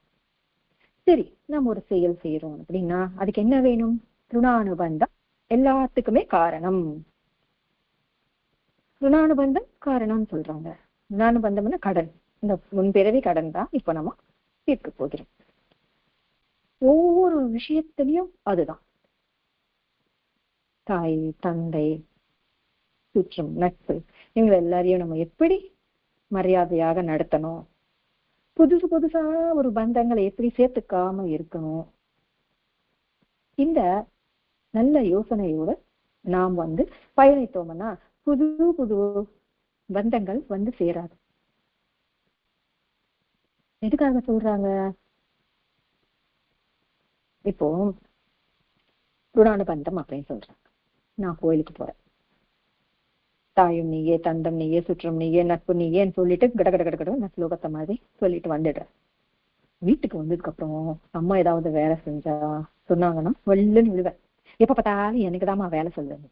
சரி, நம்ம ஒரு செயல் செய்யறோம் அப்படின்னா அதுக்கு என்ன வேணும்? ருணானுபந்தம் எல்லாத்துக்குமே காரணம். ருணானுபந்தம் காரணம்னு சொல்றாங்க. ருணானுபந்தம்னா கடன். இந்த முன்பிறவி கடன் தான் இப்ப நம்ம தீர்க்க போகிறோம். ஒவ்வொரு விஷயத்திலையும் அதுதான். தாய், தந்தை, சுற்றம், நட்பு, இவங்க எல்லாரையும் நம்ம எப்படி மரியாதையாக நடத்தணும், புதுசா ஒரு பந்தங்களை எப்படி சேர்த்துக்காம இருக்கணும், இந்த நல்ல யோசனையோட நாம் பயணித்தோம்னா புது பந்தங்கள் சேராது. எதுக்காக சொல்றாங்க? இப்போ ருணானு பந்தம் அப்படின்னு சொல்றாங்க. நான் கோயிலுக்கு போறேன், தாயும் நீயே, தந்தம் நீயே, சுற்றம் நீயே, நட்பு நீயேன்னு சொல்லிட்டு கட கட கட கட நான் ஸ்லோகத்தை மாதிரி சொல்லிட்டு வந்துடுறேன். வீட்டுக்கு வந்ததுக்கு அப்புறம் அம்மா ஏதாவது வேலை செஞ்சா சொன்னாங்கன்னா வல்லுன்னு விழுவேன். எப்ப பார்த்தாலும் எனக்குதாம்மா வேலை சொல்லுங்க,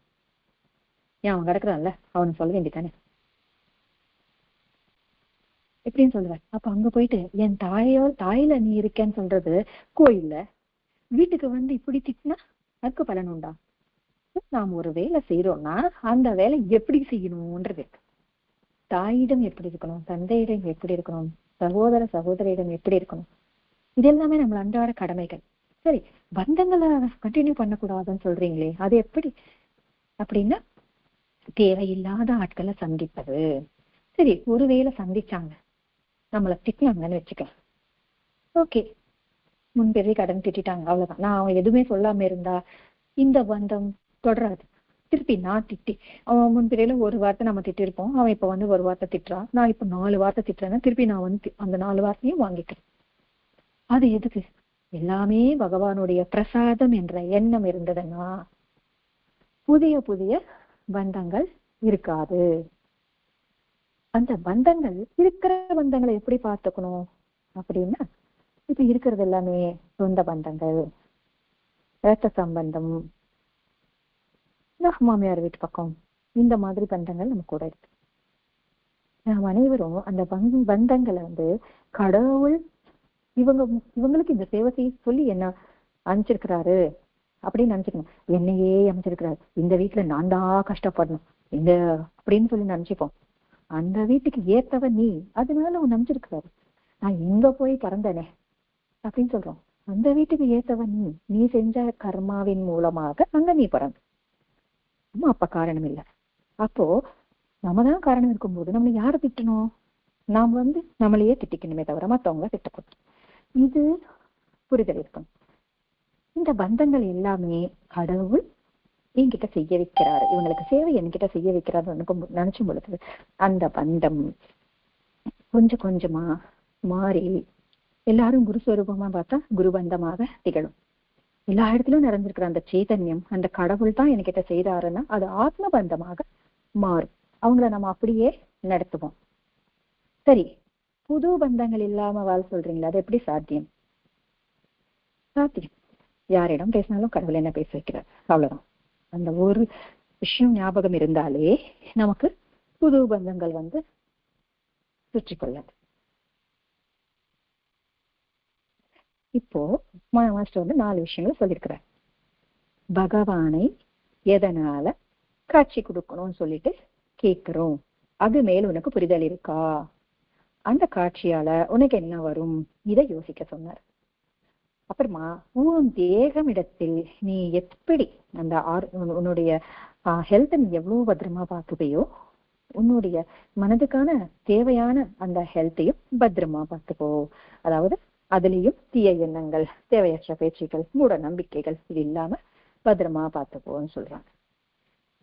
ஏன் அவன் கிடக்குறான்ல அவனுக்கு சொல்ல வேண்டியதானே எப்படின்னு சொல்லுவேன். அப்ப அங்க போயிட்டு என் தாயில நீ இருக்கேன்னு சொல்றது கோயில்ல, வீட்டுக்கு வந்து இப்படி திட்டினா அதுக்கு பலன் உண்டா? நாம் ஒரு வேலை செய்யறோம்னா அந்த வேலை எப்படி செய்யணும்ன்றது இருக்கு. தாயிடம் எப்படி இருக்கணும், தந்தையிடம் எப்படி இருக்கணும், சகோதர சகோதரியிடம் எப்படி இருக்கணும், இது எல்லாமே நம்ம அன்றாட கடமைகள். சரி, பந்தங்களை கண்டினியூ பண்ணக்கூடாதுன்னு சொல்றீங்களே, அது எப்படி அப்படின்னா தேவையில்லாத ஆட்களை சந்திப்பது. சரி, ஒருவேளை சந்திச்சாங்க, நம்மளை திட்டினாங்கன்னு வச்சுக்கலாம், ஓகே, முன்பெரிய கடன் திட்டாங்க அவ்வளவுதான். நான் அவன் எதுவுமே சொல்லாம இருந்தா இந்த பந்தம் தொடராது. திருப்பி நான் திட்டி, அவன் முன்பிறையில ஒரு வார்த்தை நம்ம திட்டிருப்போம், அவன் இப்ப வந்து ஒரு வார்த்தை திட்டுறான், நான் இப்ப 4 வார்த்தை திட்டுறேன்னா திருப்பி நான் வந்து அந்த 4 வார்த்தையும் வாங்கிக்கிறேன். அது எதுக்கு? எல்லாமே பகவானுடைய பிரசாதம் என்ற எண்ணம் இருந்ததுன்னா புதிய புதிய பந்தங்கள் இருக்காது. அந்த பந்தங்கள் இருக்கிற பந்தங்களை எப்படி பார்த்துக்கணும் அப்படின்னா, இப்ப இருக்கிறது எல்லாமே சொந்த பந்தங்கள், இரத்த சம்பந்தம், மாமியார் வீட்டு பக்கம், இந்த மாதிரி பந்தங்கள் நம்ம கூட இருக்கு. நாம் அனைவரும் அந்த பந்தங்களை வந்து கடவுள் இவங்களுக்கு இந்த சேவை செய்ய சொல்லி என்ன அனுப்பிச்சிருக்கிறாரு அப்படின்னு நினைச்சுக்கணும். என்னையே அமைச்சிருக்கிறாரு, இந்த வீட்டுல நான் தான் கஷ்டப்படணும் இந்த அப்படின்னு சொல்லி நினைச்சுப்போம். அந்த வீட்டுக்கு ஏத்தவன் நீ, அதனால உன் அமைச்சிருக்கிறாரு. நான் எங்க போய் பிறந்தனே அப்படின்னு சொல்றோம். அந்த வீட்டுக்கு ஏத்தவன் நீ செஞ்ச கர்மாவின் மூலமாக அங்க நீ பிறந்த. அம்மா அப்பா காரணம் இல்லை. அப்போ நம்ம தான் காரணம் இருக்கும்போது நம்ம யாரை திட்டணும்? நாம் வந்து நம்மளையே திட்டிக்கணுமே தவிர மற்றவங்கள திட்டக்கூடாது. இது புரிதல் இருக்கணும். இந்த பந்தங்கள் எல்லாமே கடவுள் என்கிட்ட செய்ய வைக்கிறாரு, இவங்களுக்கு சேவை என்கிட்ட செய்ய வைக்கிறாரு நினைச்சும் பொழுது அந்த பந்தம் கொஞ்சம் கொஞ்சமா மாறி எல்லாரும் குருஸ்வரூபமா பார்த்தா குருபந்தமாக திகழும். எல்லா இடத்துலயும் நிறைஞ்சிருக்கிற அந்த சைதன்யம், அந்த கடவுள் தான் என்கிட்ட செய்தாருன்னா அது ஆத்ம பந்தமாக மாறும். அவங்கள நம்ம அப்படியே நடத்துவோம். சரி, புது பந்தங்கள் இல்லாம வாழ சொல்றீங்களா, அது எப்படி சாத்தியம்? சாத்தியம். யாரிடம் பேசினாலும் கடவுள் என்ன பேச வைக்கிறார், அவ்வளவுதான். அந்த ஒரு விஷயம் ஞாபகம் இருந்தாலே நமக்கு புது பந்தங்கள் வந்து சுற்றி கொள்ளாது. இப்போ மாஸ்டர் வந்து 4 விஷயங்கள் சொல்லியிருக்கிறார். பகவானை எதனால காட்சி கொடுக்கணும்னு சொல்லிட்டு கேட்கிறோம், அது மேல் உனக்கு புரிதல் இருக்கா? அந்த காட்சியால உனக்கு என்ன வரும், இதை யோசிக்க சொன்னார். அப்புறமா உன் தேகம் இடத்தில் நீ எப்படி அந்த உன்னுடைய ஹெல்த் நீ எவ்வளவு பத்திரமா பார்த்துப்பையோ, உன்னுடைய மனதுக்கான தேவையான அந்த ஹெல்த்தையும் பத்திரமா பார்த்துக்கோ. அதாவது அதுலயும் தீய எண்ணங்கள், தேவையற்ற பேச்சுக்கள், மூட நம்பிக்கைகள் இது இல்லாம பத்திரமா பார்த்துப்போன்னு சொல்றாங்க.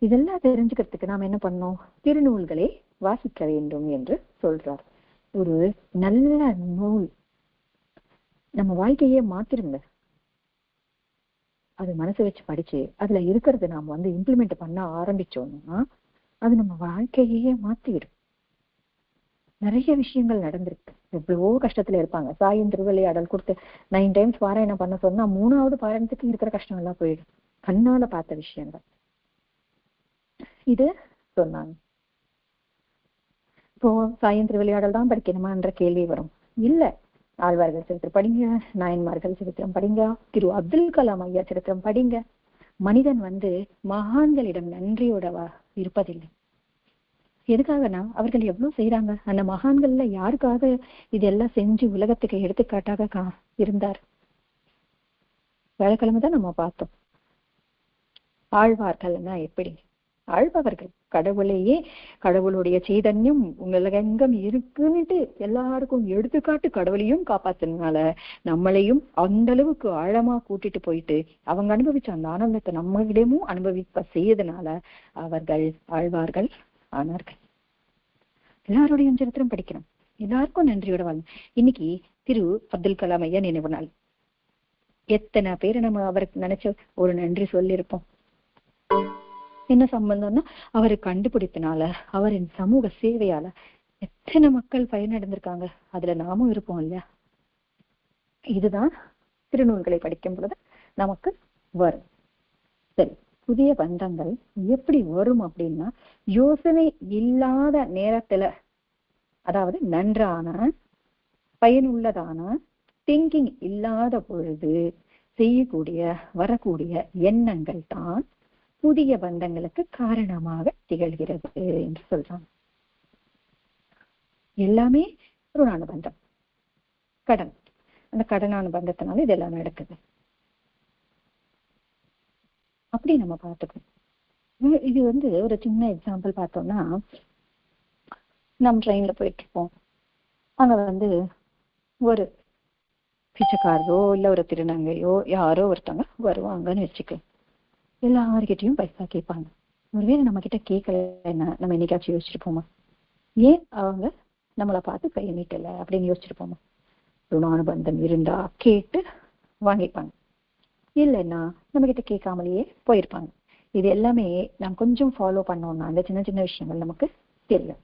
இதெல்லாம் தெரிஞ்சுக்கிறதுக்கு நாம என்ன பண்ணோம்? திருநூல்களை வாசிக்க வேண்டும் என்று சொல்றார். ஒரு நல்ல நூல் நம்ம வாழ்க்கையே மாத்திருங்க. அது மனசு வச்சு படிச்சு அதுல இருக்கிறது நாம வந்து இம்ப்ளிமெண்ட் பண்ண ஆரம்பிச்சோம்னா அது நம்ம வாழ்க்கையே மாத்திடும். நிறைய விஷயங்கள் நடந்திருக்கு. எவ்வளவோ கஷ்டத்துல இருப்பாங்க, சாயின் திருவிளையாடல் கொடுத்து 9 times பாராயணம் பண்ண சொன்னா 3வது பாராயணத்துக்கு இருக்கிற கஷ்டம் எல்லாம் போயிடும். கண்ணால பார்த்த விஷயங்கள் இது சொன்னாங்க. இப்போ சாயின் திருவிளையாடல் தான் படிக்கணுமான்ற கேள்வி வரும். இல்ல, ஆழ்வார்கள் சரித்திரம் படிங்க, நாயன்மார்கள் சரித்திரம் படிங்க, திரு அப்துல் கலாம் ஐயா சரித்திரம் படிங்க. மனிதன் வந்து மகான்களிடம் நன்றியோட இருப்பதில்லை. எதுக்காகனா அவர்கள் எவ்வளவு செய்யறாங்க. அந்த மகான்கள்ல யாருக்காக இதெல்லாம் செஞ்சு உலகத்துக்கு எடுத்துக்காட்டாக இருந்தார்? வேலைக்கிழமை தான் நம்ம பார்த்தோம். ஆழ்வார்கள்னா எப்படி? ஆழ்பவர்கள் கடவுளையே, கடவுளுடைய சைதன்யம் உலகெங்கும் இருக்குன்னுட்டு எல்லாருக்கும் எடுத்துக்காட்டு கடவுளையும் காப்பாத்தினால நம்மளையும் அந்த அளவுக்கு ஆழமா கூட்டிட்டு போயிட்டு அவங்க அனுபவிச்ச அந்த ஆனந்தத்தை நம்மளிடமும் அனுபவிக்க செய்யறதுனால அவர்கள் ஆழ்வார்கள் ஆனார்கள். எல்லாருடைய சரித்திரம் படிக்கணும். எல்லாருக்கும் நன்றியோட வாழணும். இன்னைக்கு திரு அப்துல் கலாம் ஐயா நினைவு நாள். எத்தனை பேரு நம்ம அவருக்கு நினைச்ச ஒரு நன்றி சொல்லியிருப்போம். என்ன சம்பந்தம்னா, அவரு கண்டுபிடிப்பினால, அவரின் சமூக சேவையால எத்தனை மக்கள் பயனடைந்திருக்காங்க. அதுல நாமும் இருப்போம் இல்லையா? இதுதான் திருநூல்களை படிக்கும் பொழுது நமக்கு வரும். சரி, புதிய பந்தங்கள் எப்படி வரும் அப்படின்னா, யோசனை இல்லாத நேரத்துல, அதாவது நன்றான பயனுள்ளதான திங்கிங் இல்லாத பொழுது செய்யக்கூடிய வரக்கூடிய எண்ணங்கள் தான் புதிய பந்தங்களுக்கு காரணமாக திகழ்கிறது என்று சொல்றாங்க. எல்லாமே ருணான பந்தம், கடன். அந்த கடனான பந்தத்தினால இதெல்லாம் நடக்குது. அப்படி நம்ம பார்த்துக்கணும். இது ஒரு சின்ன எக்ஸாம்பிள் பார்த்தோம்னா, நம்ம ட்ரெயின்ல போயிட்டு இருப்போம். அங்க ஒரு பிச்சைக்காரரோ இல்ல ஒரு திருநங்கையோ யாரோ ஒருத்தவங்க வருவாங்கன்னு வச்சுக்க. எல்லார்கிட்டையும் பைசா கேட்பாங்க. ஒருவேளை நம்ம கிட்ட கேட்கலன்னா நம்ம என்னைக்காச்சும் யோசிச்சிருப்போமா? ஏன் அவங்க நம்மளை பார்த்து கை நீட்டல அப்படின்னு யோசிச்சிருப்போமா? ருணானுபந்தம் இருந்தா கேட்டு வாங்கிப்பாங்க, இல்லைன்னா நம்ம கிட்ட கேட்காமலேயே போயிருப்பாங்க. இது எல்லாமே நாம் கொஞ்சம் ஃபாலோ பண்ணோம்னா அந்த சின்ன சின்ன விஷயங்கள் நமக்கு தெரியும்.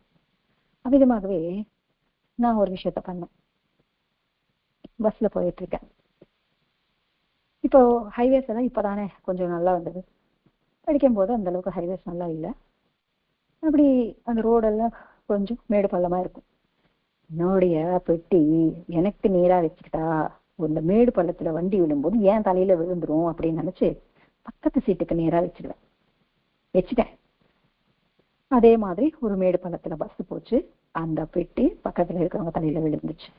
அவ்விதமாகவே நான் ஒரு விஷயத்த பண்ணேன். பஸ்ல போயிட்டு இருக்கேன். இப்போ ஹைவேஸ் எல்லாம் இப்பதானே கொஞ்சம் நல்லா வந்தது. படிக்கும் போது அந்த அளவுக்கு ஹைவேஸ் நல்லா இல்லை. அப்படி அந்த ரோடெல்லாம் கொஞ்சம் மேடு பள்ளமா இருக்கும். என்னுடைய பெட்டி எனக்கு நேரா வச்சுக்கிட்டா இந்த மேடு பள்ளத்துல வண்டி விடும்போது ஏன் தலையில விழுந்துரும் அப்படின்னு நினைச்சு பக்கத்து சீட்டுக்கு நேரா வச்சுட்டேன். அதே மாதிரி ஒரு மேடு பள்ளத்துல பஸ் போச்சு. அந்த பெட்டி பக்கத்துல இருக்கிறவங்க தலையில விழுந்துச்சு.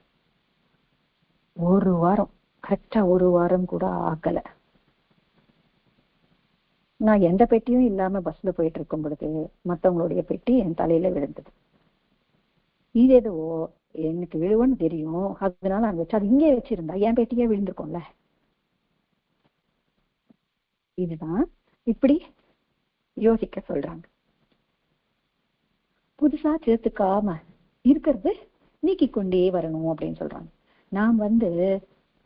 கரெக்டா ஒரு வாரம் கூட ஆகல. நான் எந்த பெட்டியும் இல்லாம பஸ்ல போயிட்டு இருக்கும் பொழுது மத்தவங்களுடைய பெட்டி என் தலையில விழுந்தது. இது எதுவோ எனக்கு விழுவன்னு தெரியும், அதனால நான் வச்சு அது இங்கே வச்சிருந்தா என் பெட்டியே விழுந்திருக்கும்ல. இதுதான் இப்படி யோசிக்க சொல்றாங்க. புதுசா சேர்த்துக்காம இருக்கிறது நீக்கி கொண்டே வரணும் அப்படின்னு சொல்றாங்க. நாம்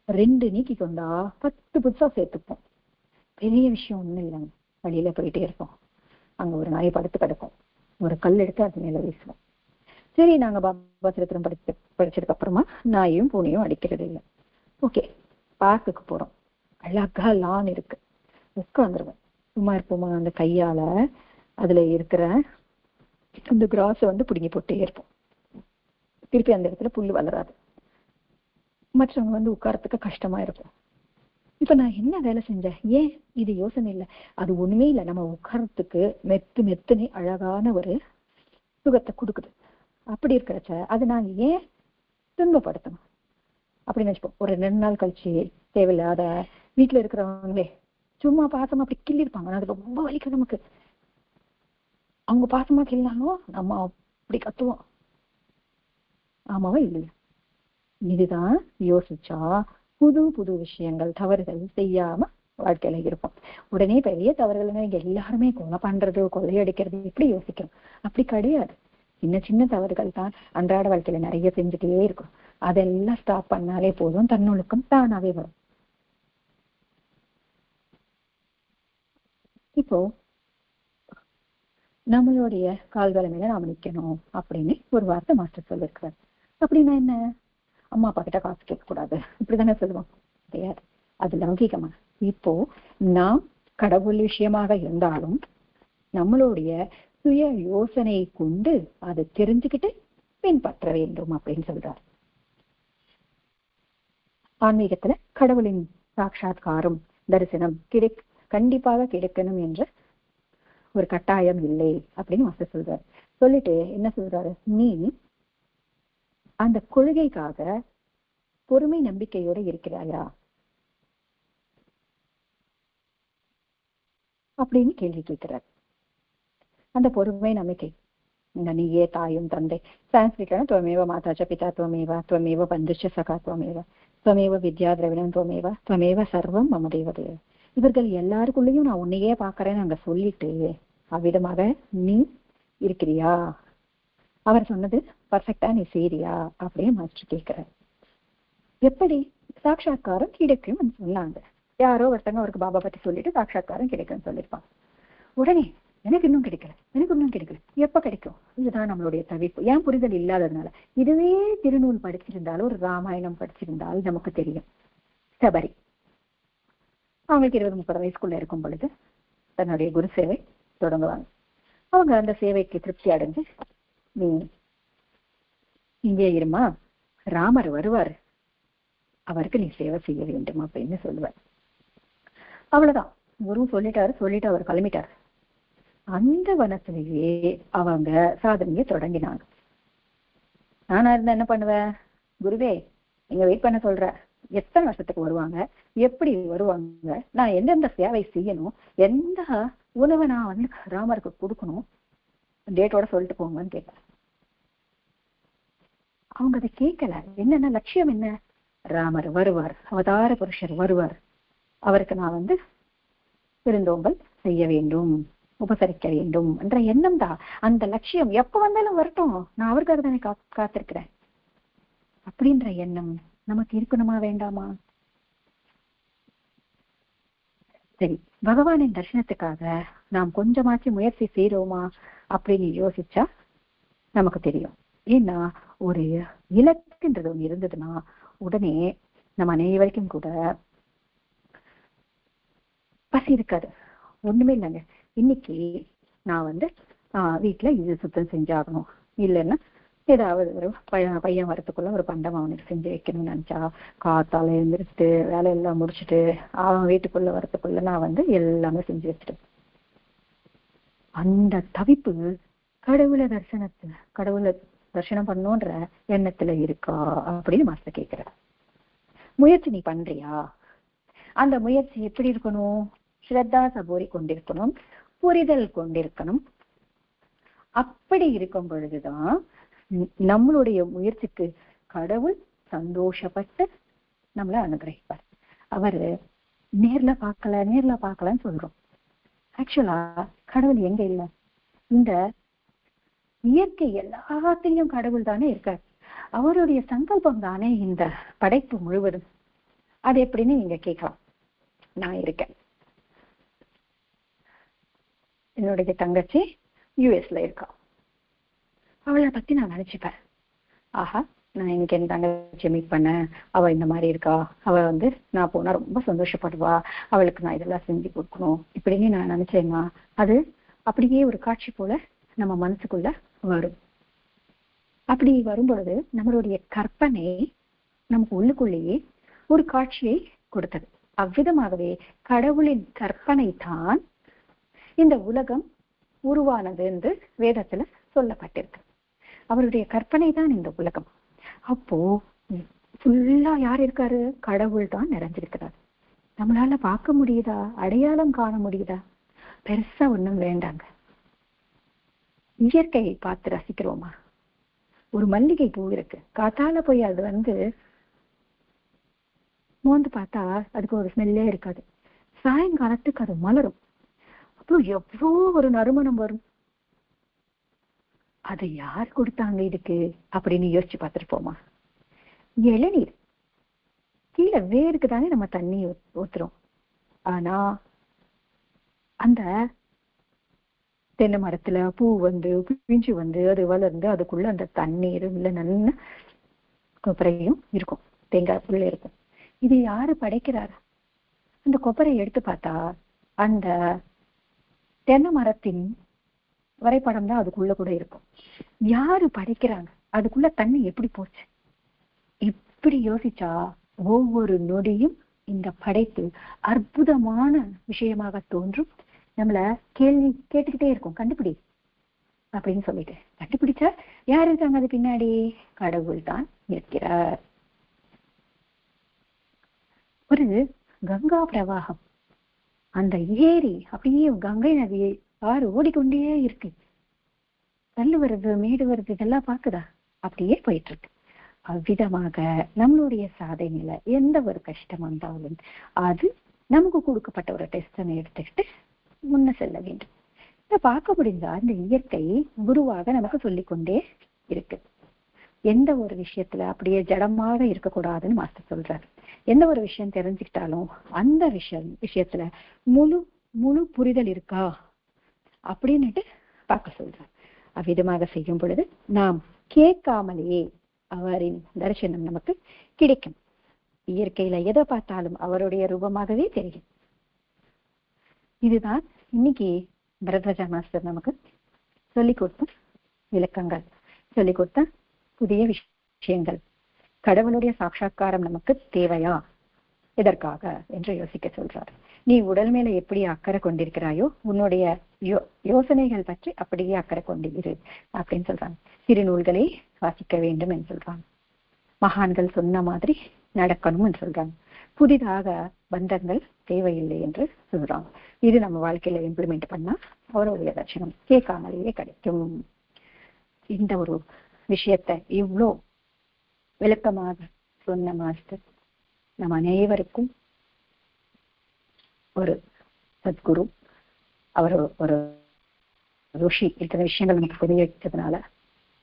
2 நீக்கி கொண்டா 10 புதுசா சேர்த்துப்போம். பெரிய விஷயம் ஒண்ணும் இல்லைங்க. வழியில போயிட்டே இருப்போம், அங்க ஒரு நாய் படுத்து கிடக்கும், ஒரு கல் எடுத்து அது மேல வீசுவோம். சரி, நாங்க பாபா சரித்திரம் படிச்சதுக்கு அப்புறமா நாயும் பூனையும் அடிக்கிறது இல்லை. ஓகே, பார்க்குக்கு போறோம், அழகா லான் இருக்கு, உட்காந்துருவேன். சும்மா இருப்போமா? அந்த கையால அதுல இருக்கிற அந்த கிராஸை பிடுங்கி போட்டே இருப்போம். திருப்பி அந்த இடத்துல புல்லு வளராது. மற்றவங்க உட்காரத்துக்கு கஷ்டமா இருக்கும். இப்ப நான் என்ன வேலை செஞ்சேன்? ஏன் இது யோசனை இல்லை, அது ஒண்ணுமே இல்லை, நம்ம உட்காரத்துக்கு மெத்துன்னு அழகான ஒரு சுகத்தை கொடுக்குது. அப்படி இருக்கிறச்ச அது நான் ஏன் துன்பப்படுத்தணும் அப்படின்னு வச்சுப்போம். ஒரு 2 நாள் கழிச்சு தேவையில்லாத வீட்டுல இருக்கிறவங்களே சும்மா பாசமா அப்படி கிள்ளி இருப்பாங்க. அது ரொம்ப வலிக்கும் நமக்கு. அவங்க பாசமா கிள்ளாலும் நம்ம அப்படி கத்துவோம். ஆமாவா இல்லையா? இதுதான் யோசிச்சா புது புது விஷயங்கள், தவறுகள் செய்யாம வாழ்க்கையில இருப்போம். உடனே பெரிய தவறுகள் இங்க எல்லாருமே கொலை பண்றது, கொள்ளையடிக்கிறது இப்படி யோசிக்கிறோம். அப்படி கிடையாது. சின்ன சின்ன தவறுகள் தான் அன்றாட வாழ்க்கையில நிறைய செஞ்சுட்டே இருக்கும். அதெல்லாம் ஸ்டாப் பண்ணாலே போதும், தன்னொழுக்கம் தானாவே வரும். இப்போ நம்மளுடைய கால்களை மேல நாம நிக்கணும் அப்படின்னு ஒரு வார்த்தை மாஸ்டர் சொல்லியிருக்கிறார். அப்படின்னா என்ன? அம்மா அப்பா கிட்ட காசு கேட்க கூடாது இப்படிதானே சொல்லுவோம். கிடையாது, அது லௌகிகமா. இப்போ நாம் கடவுள் விஷயமாக இருந்தாலும் நம்மளுடைய சுய யோசனையை கொண்டு அதை தெரிஞ்சுக்கிட்டு பின்பற்ற வேண்டும் அப்படின்னு சொல்றார். ஆன்மீகத்துல கடவுளின் சாட்சாத்காரம், தரிசனம் கண்டிப்பாக கிடைக்கணும் என்ற ஒரு கட்டாயம் இல்லை அப்படின்னு மாஸ்டர் சொல்றாரு. சொல்லிட்டு என்ன சொல்றாரு? நீ அந்த கொள்கைக்காக பொறுமை நம்பிக்கையோட இருக்கிறாயா அப்படின்னு கேள்வி கேட்கிறார். அந்த பொறுமை நம்பிக்கை, இந்த நீயே தாயும் தந்தை, சான்ஸ்கிரிட்ல துவமேவ மாதாச்ச பிதா துவமேவ துவமேவ பந்துச்ச சகா துவமேவ துவமேவ வித்யா திரவிணம் துவமேவ துவமேவ சர்வம் மம தேவதேவ. இவர்கள் எல்லாருக்குள்ளேயும் நான் உன்னையே பாக்குறேன்னு அங்க சொல்லிட்டு அவ்விதமாக நீ இருக்கிறியா? அவர் சொன்னது பர்ஃபெக்டா நீ செய்றியா அப்படின்னு மாஸ்டர் கேட்கிறார். எப்படி சாட்சா்காரம் கிடைக்கும் சொன்னாங்க. யாரோ ஒருத்தங்க அவருக்கு பாபா பத்தி சொல்லிட்டு சாட்சா்காரம் கிடைக்கும்னு சொல்லியிருப்பாங்க. உடனே எனக்கு இன்னும் கிடைக்கல, எப்ப கிடைக்கும்? இதுதான் நம்மளுடைய தவிப்பு. ஏன் புரிதல் இல்லாததுனால. இதுவே திருநூல் படிச்சிருந்தாலும் ஒரு ராமாயணம் படிச்சிருந்தாலும் நமக்கு தெரியும். சபரி அவங்களுக்கு 20-30 வயசுக்குள்ள இருக்கும் பொழுது தன்னுடைய குரு சேவை தொடங்குவாங்க. அவங்க அந்த சேவைக்கு திருப்தி அடைஞ்சு, நீ இங்கே இருமா, ராமர் வருவாரு, அவருக்கு நீ சேவை செய்ய வேண்டும் அப்படின்னு சொல்லுவார். அவ்வளவுதான், குரு சொல்லிட்டு அவர் கிளம்பிட்டார். அந்த வனத்திலேயே அவங்க சாதனையை தொடங்கினாங்க. நானா இருந்தா என்ன பண்ணுவேன்? குருவே, நீங்க வெயிட் பண்ண சொல்ற, எத்தனை வருஷத்துக்கு வருவாங்க, எப்படி வருவாங்க, நான் எந்தெந்த சேவை செய்யணும், எந்த உணவை நான் வந்து ராமருக்கு கொடுக்கணும், டேட்டோட சொல்லிட்டு போங்கன்னு கேட்கல. அவங்க அதை கேட்கல. என்னென்ன லட்சியம் என்ன? ராமர் வருவார், அவதார புருஷர் வருவார், அவருக்கு நான் வந்து விருந்தோம்பல் செய்ய வேண்டும், உபசரிக்க வேண்டும் என்ற எண்ணம் தான். அந்த லட்சியம் எப்ப வந்தாலும் வரட்டும், நான் அவருக்காக தானே காத்திருக்கிறேன் அப்படின்ற எண்ணம் நமக்கு இருக்கணுமா வேண்டாமா? சரி, பகவானின் தரிசனத்துக்காக நாம் கொஞ்சமாச்சும் முயற்சி செய்யறோமா அப்படின்னு யோசிச்சா நமக்கு தெரியும். ஏன்னா ஒரு இலக்குன்றது ஒண்ணு இருந்ததுன்னா உடனே நம்ம அனைவருக்கும் கூட பசி இருக்காது. ஒண்ணுமே இல்லைங்க, இன்னைக்கு நான் வந்து வீட்டுல இது சுத்தம் செஞ்சாகணும், இல்லைன்னா ஏதாவது ஒரு பையன் வரத்துக்குள்ள ஒரு பண்டம் அவனுக்கு செஞ்சு வைக்கணும்னு நினைச்சா காத்தால எழுந்திரிச்சு வேலையெல்லாம் முடிச்சுட்டு அவன் வீட்டுக்குள்ள வரத்துக்குள்ள நான் வந்து எல்லாமே செஞ்சு வச்சுட்டேன். அந்த தவிப்பு கடவுளை தரிசனம் பண்ணணுன்ற எண்ணத்துல இருக்கா அப்படின்னு மாஸ்டர் கேட்கிற. முயற்சி நீ பண்றியா? அந்த முயற்சி எப்படி இருக்கணும்? ஸ்ரத்தா சபோரி கொண்டிருக்கணும், புரிதல் கொண்டிருக்கணும். அப்படி இருக்கும் பொழுதுதான் நம்மளுடைய முயற்சிக்கு கடவுள் சந்தோஷப்பட்டு நம்மளை அனுகிரகிப்பார். அவரு நேர்ல பார்க்கலன்னு சொல்றோம். ஆக்சுவலா கடவுள் எங்க இல்லை, இந்த இயற்கை எல்லாத்தையும் கடவுள் தானே இருக்கார். அவருடைய சங்கல்பம் தானே இந்த படைப்பு முழுவதும். அது எப்படின்னு நீங்க கேட்கலாம். நான் இருக்கேன், என்னுடைய தங்கச்சி யூஎஸ்ல இருக்கா, அவளை பத்தி நான் நினைச்சுப்பேன், ஆஹா நான் இன்னைக்கு என் தங்கச்சியை மீட் பண்ணேன், அவ இந்த மாதிரி இருக்கா, அவ வந்து நான் போனா ரொம்ப சந்தோஷப்படுவா, அவளுக்கு நான் இதெல்லாம் செஞ்சு கொடுக்கணும் இப்படின்னு நான் நினைச்சேன்னா அது அப்படியே ஒரு காட்சி போல நம்ம மனசுக்குள்ள வரும். அப்படி வரும்பொழுது நம்மளுடைய கற்பனை நமக்கு உள்ளுக்குள்ளேயே ஒரு காட்சியை கொடுத்தது. அவ்விதமாகவே கடவுளின் கற்பனை தான் இந்த உலகம் உருவானது என்று வேதத்துல சொல்லப்பட்டிருக்கு. அவருடைய கற்பனை தான் இந்த உலகம். அப்போ ஃபுல்லா யார் இருக்காரு? கடவுள் தான் நிறைஞ்சிருக்கிறார். நம்மளால பார்க்க முடியுதா? அடையாளம் காண முடியுதா? பெருசா ஒண்ணும் வேண்டாங்க. இயற்கையை பார்த்து ரசிக்கிறோமா? ஒரு மல்லிகை பூ இருக்கு, காத்தால போய் அது வந்து மோந்து பார்த்தா அதுக்கு ஒரு ஸ்மெல்லே இருக்காது. சாயங்காலத்துக்கு அது மலரும், அப்புறம் எவ்வளோ ஒரு நறுமணம் வரும். அதை யார் கொடுத்தாங்க இதுக்கு அப்படின்னு யோசிச்சு பார்த்துருப்போமா? இளநீர் கீழே வேருக்கு தானே நம்ம தண்ணி ஊத்துறோம். ஆனா அந்த தென்னை மரத்துல பூ வந்து பிஞ்சு வந்து அது வளர்ந்து அதுக்குள்ள அந்த தண்ணீர் இல்ல நல்ல கொப்பரையும் இருக்கும், தேங்காய் புள்ள இருக்கும். இது யாரு படைக்கிறார்? அந்த கொப்பரை எடுத்து பார்த்தா அந்த தென்னை மரத்தின் வரைபடம் தான் அதுக்குள்ள கூட இருக்கும். யாரு படைக்கிறாங்க? அதுக்குள்ள தண்ணி எப்படி போச்சு? இப்படி யோசிச்சா ஒவ்வொரு நொடியும் இந்த படைப்பு அற்புதமான விஷயமாக தோன்றும். நம்மள கேள்வி கேட்டுக்கிட்டே இருக்கும், கண்டுபிடி அப்படின்னு சொல்லிட்டு. கண்டுபிடிச்சா யார் இருக்காங்க அது பின்னாடி? கடவுள் தான் இருக்கிறார். ஒரு கங்கா பிரவாகம், அந்த ஏரி அப்படியே கங்கை நதியை ஆறு ஓடிக்கொண்டே இருக்கு. கல்லு வருது, மேடு வருது, இதெல்லாம் பாக்குதா? அப்படியே போயிட்டு இருக்கு. அவ்விதமாக நம்மளுடைய சாதனையில எந்த ஒரு கஷ்டம் வந்தாலும் அது நமக்கு கொடுக்கப்பட்ட ஒரு டெஸ்ட் எடுத்துக்கிட்டு முன்ன செல்ல வேண்டும். இதை பார்க்க முடிஞ்சா இந்த இயற்கை குருவாக நமக்கு சொல்லிக்கொண்டே இருக்கு. எந்த ஒரு விஷயத்துல அப்படியே ஜடமாக இருக்கக்கூடாதுன்னு மாஸ்டர் சொல்றாரு. எந்த ஒரு விஷயம் தெரிஞ்சுக்கிட்டாலும் அந்த விஷயத்துல முழு முழு புரிதல் இருக்கா அப்படின்னுட்டு பார்க்க சொல்றார். அவ்விதமாக செய்யும் பொழுது நாம் கேட்காமலேயே அவரின் தரிசனம் நமக்கு கிடைக்கும். இயற்கையில எதை பார்த்தாலும் அவருடைய ரூபமாகவே தெரியும். இதுதான் இன்னைக்கு பரத்வாஜ மாஸ்டர் நமக்கு சொல்லிக் கொடுத்த விளக்கங்கள், சொல்லிக் கொடுத்த புதிய விஷயங்கள். கடவுளுடைய சாட்சா்காரம் நமக்கு தேவையா, எதற்காக என்று யோசிக்க சொல்றார். நீ உடல் மேல எப்படி அக்கறை கொண்டிருக்கிறாயோ உன்னுடைய யோசனைகள் பற்றி அப்படியே அக்கறை கொண்டிரு அப்படின்னு சொல்றாங்க. திருநூல்களை வாசிக்க வேண்டும் என்று சொல்றாங்க. மகான்கள் சொன்ன மாதிரி நடக்கணும் என்று சொல்றாங்க. புதிதாக பந்தங்கள் தேவையில்லை என்று சொல்றாங்க. இது நம்ம வாழ்க்கையில இம்ப்ளிமெண்ட் பண்ணா அவருடைய தரிசனம் கேட்காமலேயே கிடைக்கும். இந்த ஒரு விஷயத்தை இவ்வளோ விளக்கமாக சொன்ன மாஸ்டர் நம்ம அனைவருக்கும் ஒரு சத்குரு, அவர் ஒரு ருஷி இருக்கிற விஷயங்கள் நமக்கு புரிய வச்சதுனால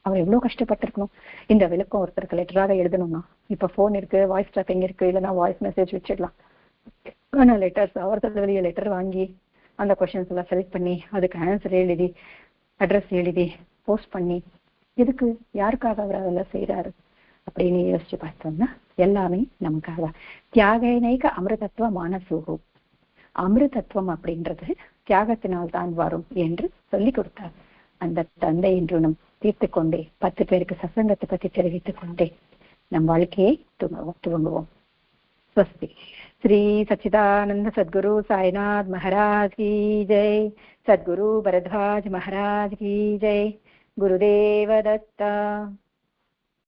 அவர் எவ்வளவு கஷ்டப்பட்டிருக்கணும். இந்த விளக்கம் ஒருத்தருக்கு லெட்டராக எழுதணும்னா இப்ப போன் இருக்கு, வாய்ஸ் ட்ராப்பிங் இருக்கு, இல்லைன்னா வாய்ஸ் மெசேஜ் வச்சிடலாம். ஆனா லெட்டர்ஸ் அவர்கள் வெளியே லெட்டர் வாங்கி அந்த கொஸ்டின்ஸ் எல்லாம் செலக்ட் பண்ணி அதுக்கு ஆன்சர் எழுதி அட்ரஸ் எழுதி போஸ்ட் பண்ணி எதுக்கு, யாருக்காக அவர் அதெல்லாம் செய்யறாரு அப்படின்னு யோசிச்சு பார்த்தோம்னா எல்லாமே நமக்காக. தியாகனைக அமிர்தத்துவ மானசூகு, அமிர்தத்துவம் அப்படின்றது தியாகத்தினால் தான் வரும் என்று சொல்லி கொடுத்தார். அந்த தந்தை என்று நம் தீர்த்து கொண்டே 10 பேருக்கு சசங்கத்தை பற்றி தெரிவித்துக் கொண்டே நம் வாழ்க்கையை துவங்குவோம். ஸ்வஸ்தி. ஸ்ரீ சச்சிதானந்த சத்குரு சாய்நாத் மகாராஜ் கி ஜெய். சத்குரு பரத்வாஜ் மகாராஜ் கி ஜெய். குருதேவ தத்தா.